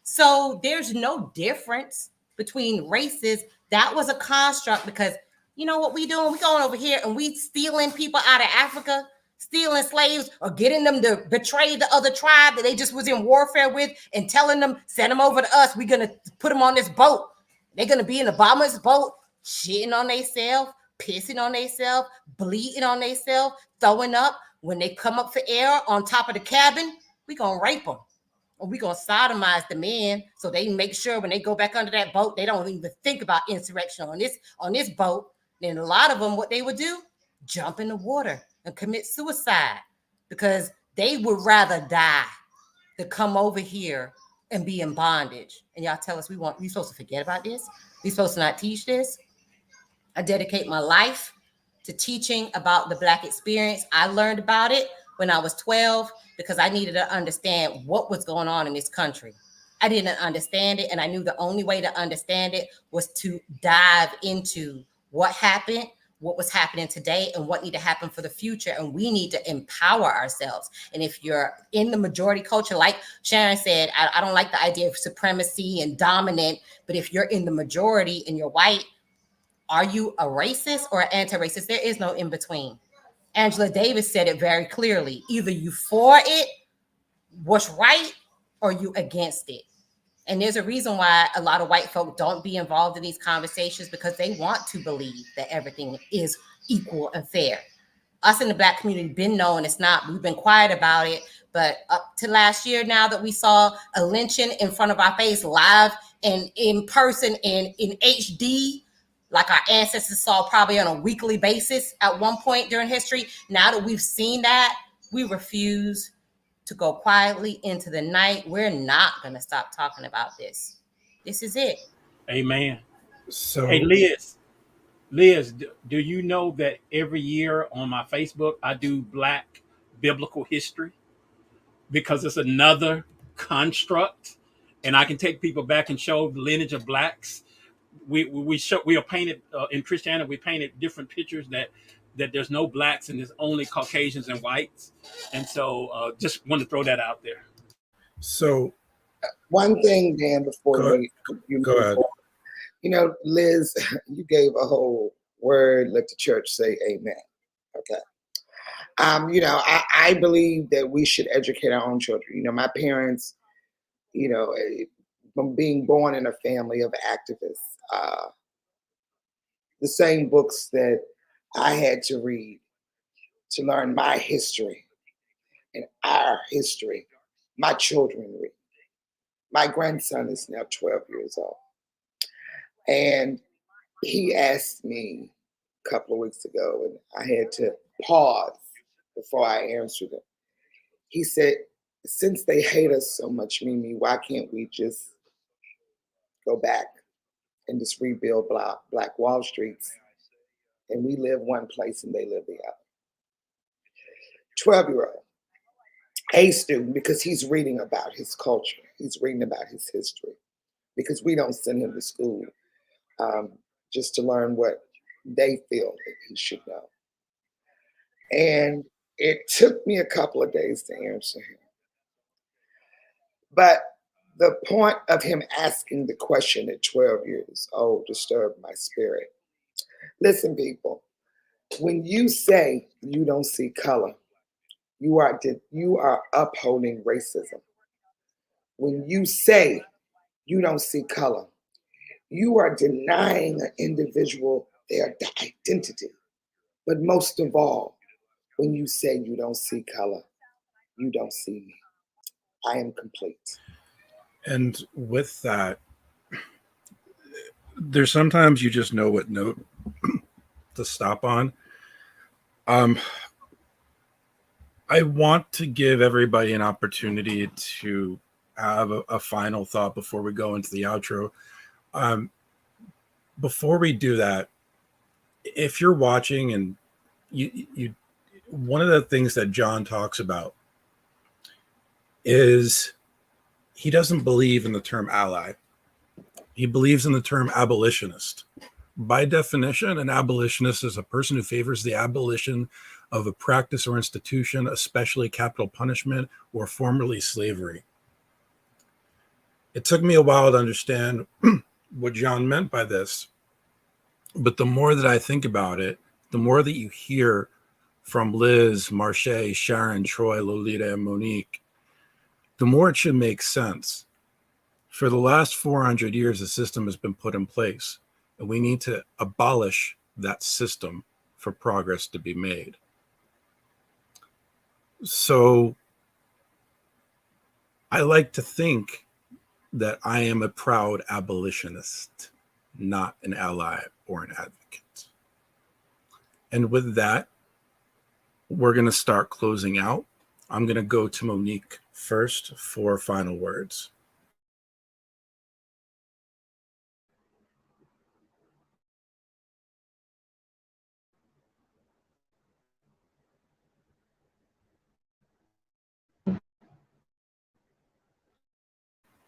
So there's no difference between races. That was a construct because you know what we doing? We going over here and we stealing people out of Africa, stealing slaves or getting them to betray the other tribe that they just was in warfare with and telling them, send them over to us. We're going to put them on this boat. They're going to be in the bottom of this boat, shitting on themselves, pissing on themselves, bleeding on themselves, throwing up. When they come up for air on top of the cabin, we going to rape them. Or we going to sodomize the men so they make sure when they go back under that boat, they don't even think about insurrection on this boat. Then a lot of them, what they would do, jump in the water and commit suicide because they would rather die than come over here and be in bondage. And y'all tell us we supposed to forget about this? We supposed to not teach this? I dedicate my life to teaching about the Black experience. I learned about it when I was 12 because I needed to understand what was going on in this country. I didn't understand it, and I knew the only way to understand it was to dive into what happened, what was happening today, and what need to happen for the future. And we need to empower ourselves. And if you're in the majority culture, like Sharon said, I don't like the idea of supremacy and dominant, but if you're in the majority and you're white, are you a racist or an anti-racist? There is no in between. Angela Davis said it very clearly. Either you for it, what's right, or you against it. And there's a reason why a lot of white folk don't be involved in these conversations because they want to believe that everything is equal and fair. Us in the Black community been known it's not. We've been quiet about it. But up to last year now that we saw a lynching in front of our face live and in person and in HD, like our ancestors saw probably on a weekly basis at one point during history. Now that we've seen that, we refuse to go quietly into the night. We're not going to stop talking about this. This is it. Amen. So, Hey, Liz, do you know that every year on my Facebook, I do Black biblical history because it's another construct and I can take people back and show the lineage of Blacks. We are painted in Christianity. We painted different pictures that there's no Blacks and there's only Caucasians and whites. And so just want to throw that out there. So one thing, Dan, before you go ahead. Forward, you know, Liz, you gave a whole word. Let the church say amen. Okay. You know, I believe that we should educate our own children. You know, my parents, you know, from being born in a family of activists, the same books that I had to read to learn my history and our history, my children read. My grandson is now 12 years old. And he asked me a couple of weeks ago, and I had to pause before I answered him. He said, since they hate us so much, Mimi, why can't we just go back and just rebuild Black Wall Streets? And we live one place and they live the other. 12-year-old, a student, because he's reading about his culture. He's reading about his history because we don't send him to school just to learn what they feel that he should know. And it took me a couple of days to answer him. But the point of him asking the question at 12 years old disturbed my spirit. Listen, people, when you say you don't see color, you are upholding racism. When you say you don't see color, you are denying an individual their identity. But most of all, when you say you don't see color, you don't see me. I am complete. And with that, there's sometimes you just know what note to stop on. I want to give everybody an opportunity to have a final thought before we go into the outro. Before we do that, if you're watching and you one of the things that John talks about is he doesn't believe in the term ally. He believes in the term abolitionist. By definition, an abolitionist is a person who favors the abolition of a practice or institution, especially capital punishment or formerly slavery. It took me a while to understand what John meant by this, but the more that I think about it, the more that you hear from Liz, Marche, Sharon, Troy, Lolita, and Monique, the more it should make sense. For the last 400 years, the system has been put in place, and we need to abolish that system for progress to be made. So I like to think that I am a proud abolitionist, not an ally or an advocate. And with that, we're going to start closing out. I'm going to go to Monique first for final words.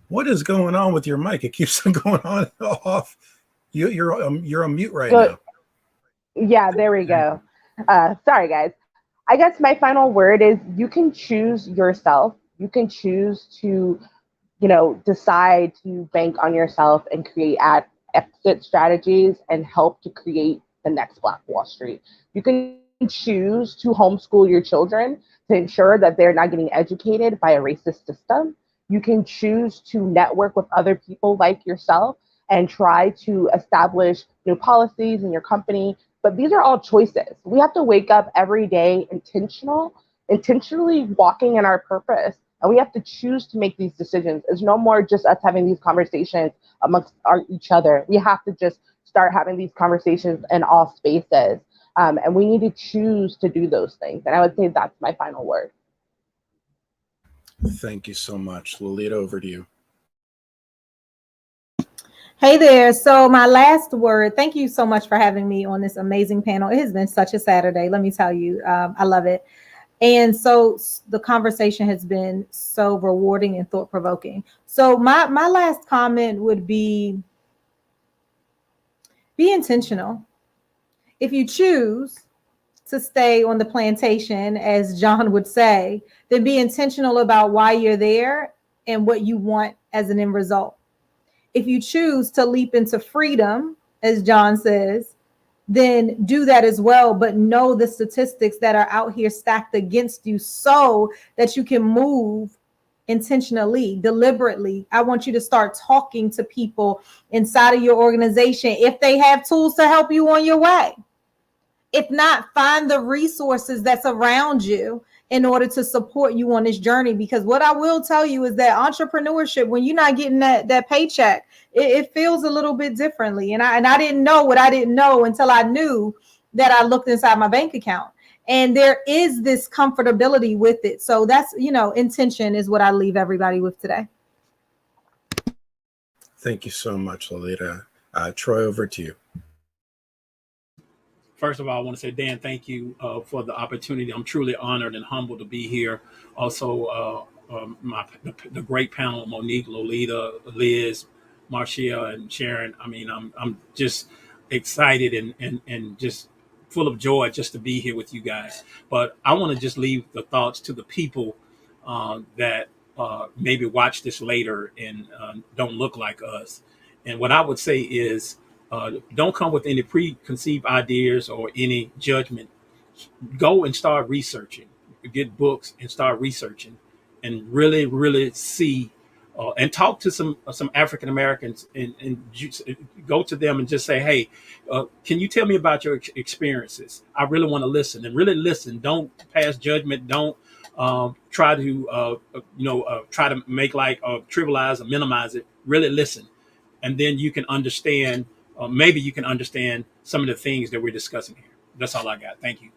What is going on with your mic? It keeps on going on and off. You're on mute right now. Yeah, there we go. Sorry, guys. I guess my final word is you can choose yourself. You can choose to, decide to bank on yourself and create exit strategies and help to create the next Black Wall Street. You can choose to homeschool your children to ensure that they're not getting educated by a racist system. You can choose to network with other people like yourself and try to establish new policies in your company. But these are all choices. We have to wake up every day intentionally walking in our purpose. And we have to choose to make these decisions. It's no more just us having these conversations amongst each other. We have to just start having these conversations in all spaces. And we need to choose to do those things. And I would say that's my final word. Thank you so much. Lolita, over to you. Hey there. So my last word, thank you so much for having me on this amazing panel. It has been such a Saturday. Let me tell you, I love it. And so the conversation has been so rewarding and thought-provoking. So my last comment would be intentional. If you choose to stay on the plantation, as John would say, then be intentional about why you're there and what you want as an end result. If you choose to leap into freedom, as John says, then do that as well. But know the statistics that are out here stacked against you so that you can move intentionally, deliberately. I want you to start talking to people inside of your organization if they have tools to help you on your way. If not, find the resources that's around you in order to support you on this journey. Because what I will tell you is that entrepreneurship, when you're not getting that paycheck, it feels a little bit differently. And I didn't know what I didn't know until I knew that I looked inside my bank account. And there is this comfortability with it. So that's, intention is what I leave everybody with today. Thank you so much, Lolita. Troy, over to you. First of all, I want to say, Dan, thank you for the opportunity. I'm truly honored and humbled to be here. Also, the great panel, Monique, Lolita, Liz, Marcia, and Sharon. I mean, I'm just excited and just full of joy just to be here with you guys. But I want to just leave the thoughts to the people that maybe watch this later and don't look like us. And what I would say is, don't come with any preconceived ideas or any judgment. Go and start researching. Get books and start researching, and really, really see and talk to some African Americans and go to them and just say, "Hey, can you tell me about your experiences? I really want to listen and really listen. Don't pass judgment. Don't try to try to make like trivialize or minimize it. Really listen, and then you can understand. Maybe you can understand some of the things that we're discussing here. That's all I got. Thank you.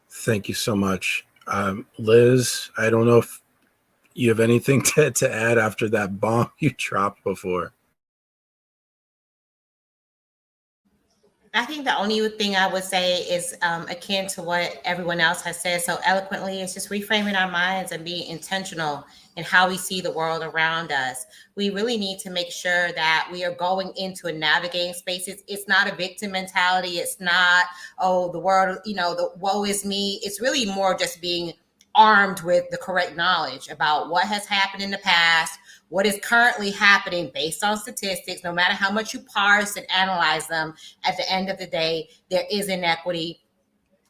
Thank you so much. Liz, I don't know if you have anything to add after that bomb you dropped before. I think the only thing I would say is akin to what everyone else has said so eloquently. It's just reframing our minds and being intentional in how we see the world around us. We really need to make sure that we are going into and navigating spaces. It's not a victim mentality. It's not, oh, the world, the woe is me. It's really more just being armed with the correct knowledge about what has happened in the past, what is currently happening based on statistics. No matter how much you parse and analyze them, at the end of the day, there is inequity.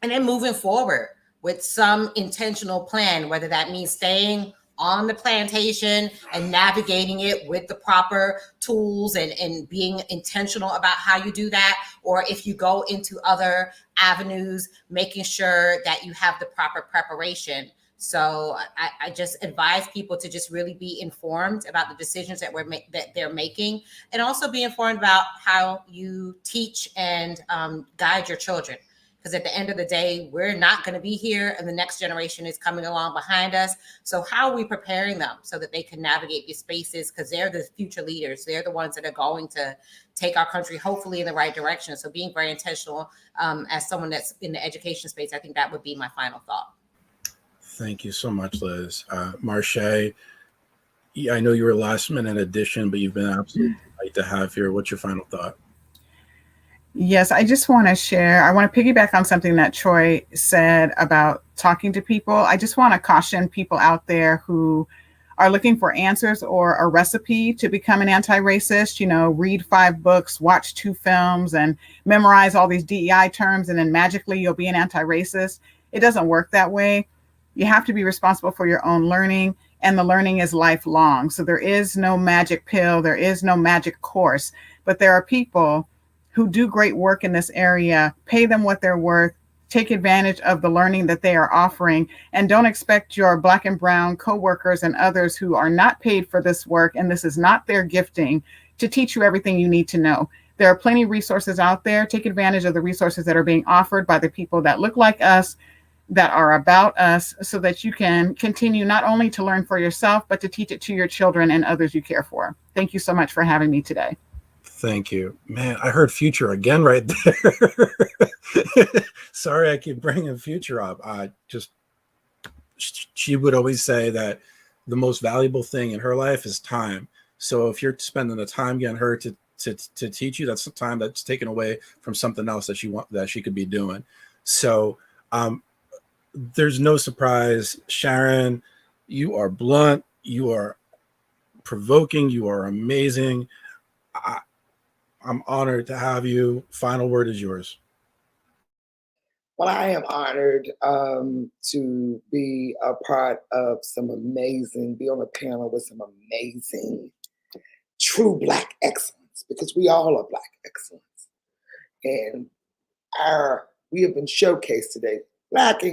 And then moving forward with some intentional plan, whether that means staying on the plantation and navigating it with the proper tools and being intentional about how you do that, or if you go into other avenues, making sure that you have the proper preparation. So I just advise people to just really be informed about the decisions that they're making, and also be informed about how you teach and guide your children. Because at the end of the day, we're not going to be here, and the next generation is coming along behind us. So how are we preparing them so that they can navigate these spaces? Because they're the future leaders. They're the ones that are going to take our country, hopefully, in the right direction. So being very intentional as someone that's in the education space, I think that would be my final thought. Thank you so much, Liz. Marche, I know you were a last minute addition, but you've been absolutely right to have here. What's your final thought? Yes, I just want to share. I want to piggyback on something that Troy said about talking to people. I just want to caution people out there who are looking for answers or a recipe to become an anti-racist. Read 5 books, watch 2 films, and memorize all these DEI terms, and then magically you'll be an anti-racist. It doesn't work that way. You have to be responsible for your own learning, and the learning is lifelong. So there is no magic pill. There is no magic course, but there are people who do great work in this area. Pay them what they're worth, take advantage of the learning that they are offering, and don't expect your Black and brown coworkers and others who are not paid for this work, and this is not their gifting, to teach you everything you need to know. There are plenty of resources out there. Take advantage of the resources that are being offered by the people that look like us, that are about us, so that you can continue not only to learn for yourself, but to teach it to your children and others you care for. Thank you so much for having me today. Thank you. Man, I heard future again right there. Sorry, I keep bringing future up. She would always say that the most valuable thing in her life is time. So if you're spending the time getting her to teach you, that's the time that's taken away from something else that she could be doing. So there's no surprise. Sharon, you are blunt, you are provoking, you are amazing. I'm honored to have you. Final word is yours. Well, I am honored to be a part of be on a panel with some amazing, true Black excellence, because we all are Black excellence. And we have been showcased today,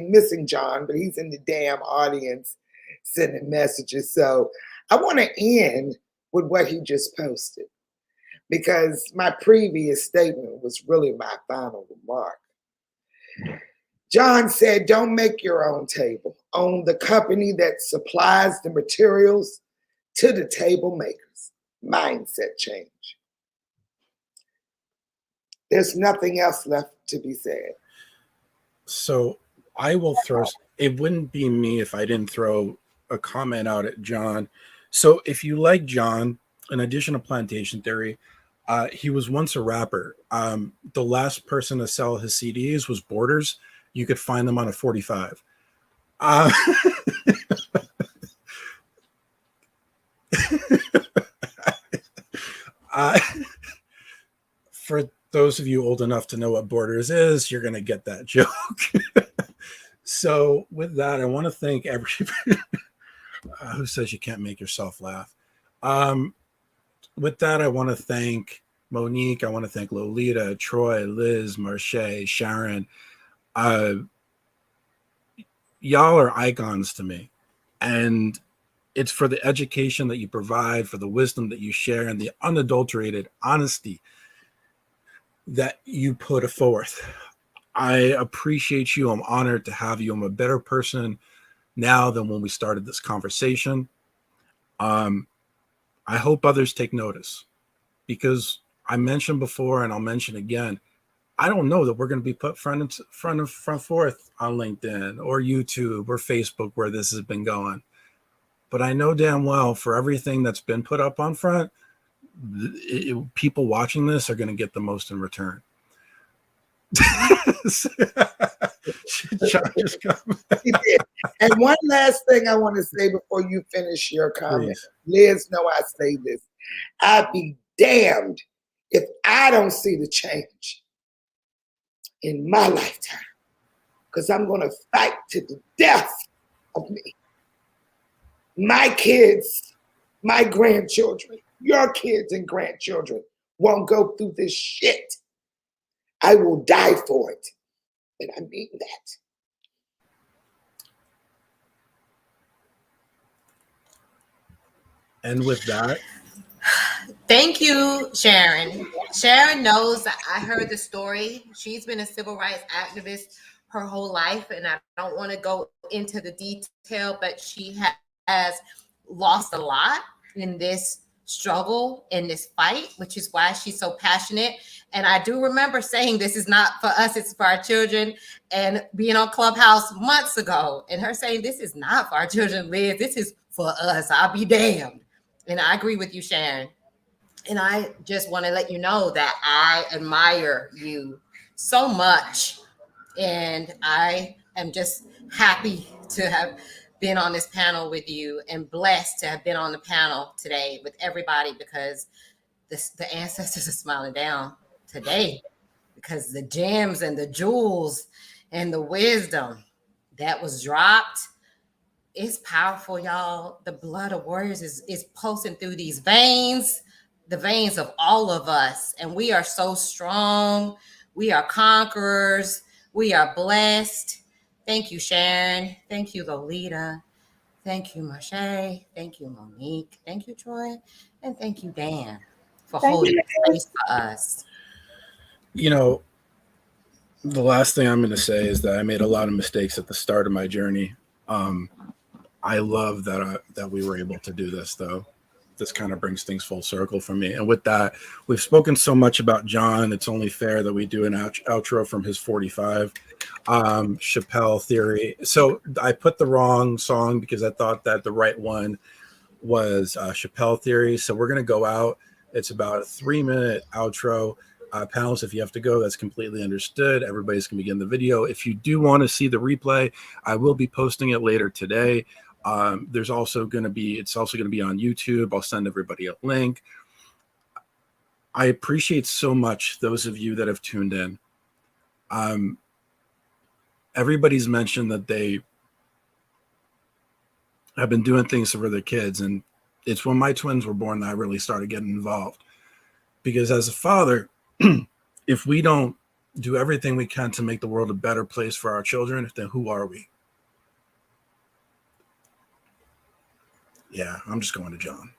missing John, but he's in the damn audience sending messages. So I want to end with what he just posted, because my previous statement was really my final remark. John said, don't make your own table. Own the company that supplies the materials to the table makers. Mindset change. There's nothing else left to be said. So I will it wouldn't be me if I didn't throw a comment out at John. So if you like John, in addition to Plantation Theory, he was once a rapper. The last person to sell his CDs was Borders. You could find them on a 45. For those of you old enough to know what Borders is, you're going to get that joke. So with that, I want to thank everybody. Who says you can't make yourself laugh? With that, I want to thank Monique. I want to thank Lolita, Troy, Liz, Marche, Sharon. y'all are icons to me. And it's for the education that you provide, for the wisdom that you share, and the unadulterated honesty that you put forth. I appreciate you. I'm honored to have you. I'm a better person now than when we started this conversation. I hope others take notice, because I mentioned before, and I'll mention again, I don't know that we're going to be put front forth on LinkedIn or YouTube or Facebook where this has been going. But I know damn well for everything that's been put up on front, people watching this are going to get the most in return. And one last thing I want to say before you finish your comment. Liz, know I say this. I'd be damned if I don't see the change in my lifetime, because I'm going to fight to the death of me. My kids, my grandchildren, your kids and grandchildren won't go through this shit. I will die for it. And I mean that. And with that, thank you, Sharon. Sharon knows that I heard the story. She's been a civil rights activist her whole life, and I don't want to go into the detail, but she has lost a lot in this struggle, in this fight, which is why she's so passionate. And I do remember saying, this is not for us, it's for our children, and being on Clubhouse months ago, and her saying, this is not for our children, Liz, this is for us. I'll be damned. And I agree with you, Sharon. And I just want to let you know that I admire you so much. And I am just happy to have been on this panel with you, and blessed to have been on the panel today with everybody, because the ancestors are smiling down today, because the gems and the jewels and the wisdom that was dropped, it's powerful, y'all. The blood of warriors is pulsing through these veins, the veins of all of us. And we are so strong. We are conquerors. We are blessed. Thank you, Sharon. Thank you, Lolita. Thank you, Marsha. Thank you, Monique. Thank you, Troy. And thank you, Dan, for holding space for us. You know, the last thing I'm going to say is that I made a lot of mistakes at the start of my journey. I love that we were able to do this, though. This kind of brings things full circle for me. And with that, we've spoken so much about John. It's only fair that we do an outro from his 45, Chappelle Theory. So I put the wrong song because I thought that the right one was Chappelle Theory. So we're going to go out. It's about a 3-minute outro. Panels, if you have to go, that's completely understood. Everybody's going to begin the video. If you do want to see the replay, I will be posting it later today. It's also going to be on YouTube. I'll send everybody a link. I appreciate so much those of you that have tuned in. Everybody's mentioned that they have been doing things for their kids, and it's when my twins were born that I really started getting involved. Because as a father, if we don't do everything we can to make the world a better place for our children, then who are we? Yeah, I'm just going to John.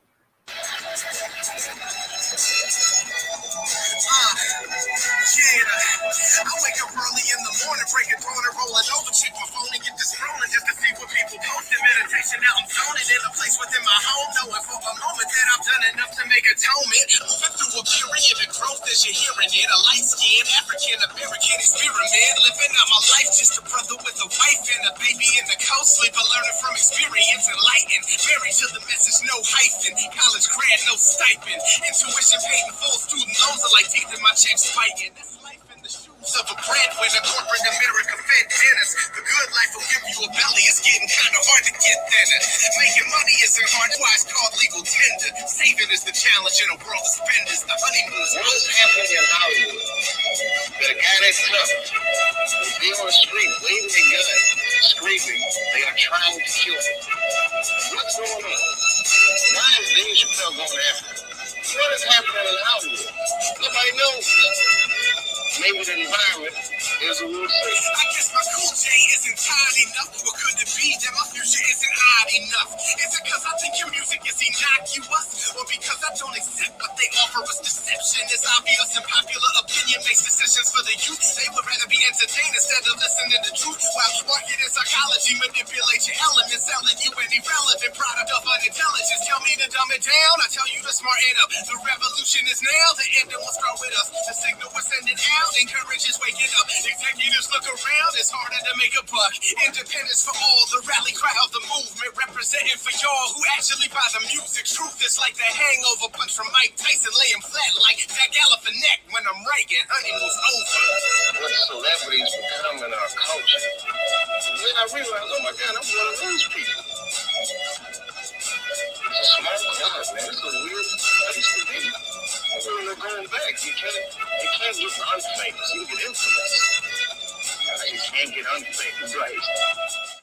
I wake up early in the morning, break it down and roll it over, check my phone and get this scrolling just to see what people posting. Meditation, now I'm zoning in a place within my home, knowing for a moment that I've done enough to make atonement. Moving through a period of growth as you're hearing it. A light-skinned African-American experiment, living out my life, just a brother with a wife and a baby in the coast, sleeping, learning from experience, enlightened, married to the message, no hyphen, college grad, no stipend, intuition paid in full, student loans are like teeth in my checks fighting. This life in the shoes of a breadwinner, corporate America fed dinners. The good life will give you a belly, it's getting kind of hard to get thinner. Making money isn't hard, that's why it's called legal tender. Saving is the challenge in a world of spenders. The honeymoon's what's happening in Hollywood? That a guy that's tough will be on the street waving a gun, screaming, they are trying to kill him. What's going on? Why is Dave Chappelle going after him? What is happening in Hollywood? Nobody knows that. maybe the environment is a little safe. I guess my cool J isn't tired enough. Or could it be that my future isn't odd enough? Is it because I think your music is innocuous? Or because I don't accept what they offer us? Deception is obvious and popular opinion makes decisions for the youth. They would rather be entertained instead of listening to truth. While marketing psychology manipulate your elements, selling you an irrelevant product of unintelligence. Tell me to dumb it down, I tell you to smarten up. The revolution is now, the ending will start with us. The signal we're sending out encourages waking up. Executives look around, it's harder to make a buck. Independence for all, the rally cry of the movement, representing for y'all who actually buy the music. Truth is like the hangover punch from Mike Tyson, laying flat like that Galifianakis when I'm ranking, honeymoon's over. What celebrities become in our culture. Then I realized, oh my God, I'm one of those people. It's a small club, man. It's a weird place to be. When we're going back, you can't get unfamous. You get infamous. You can't get unfamous, right?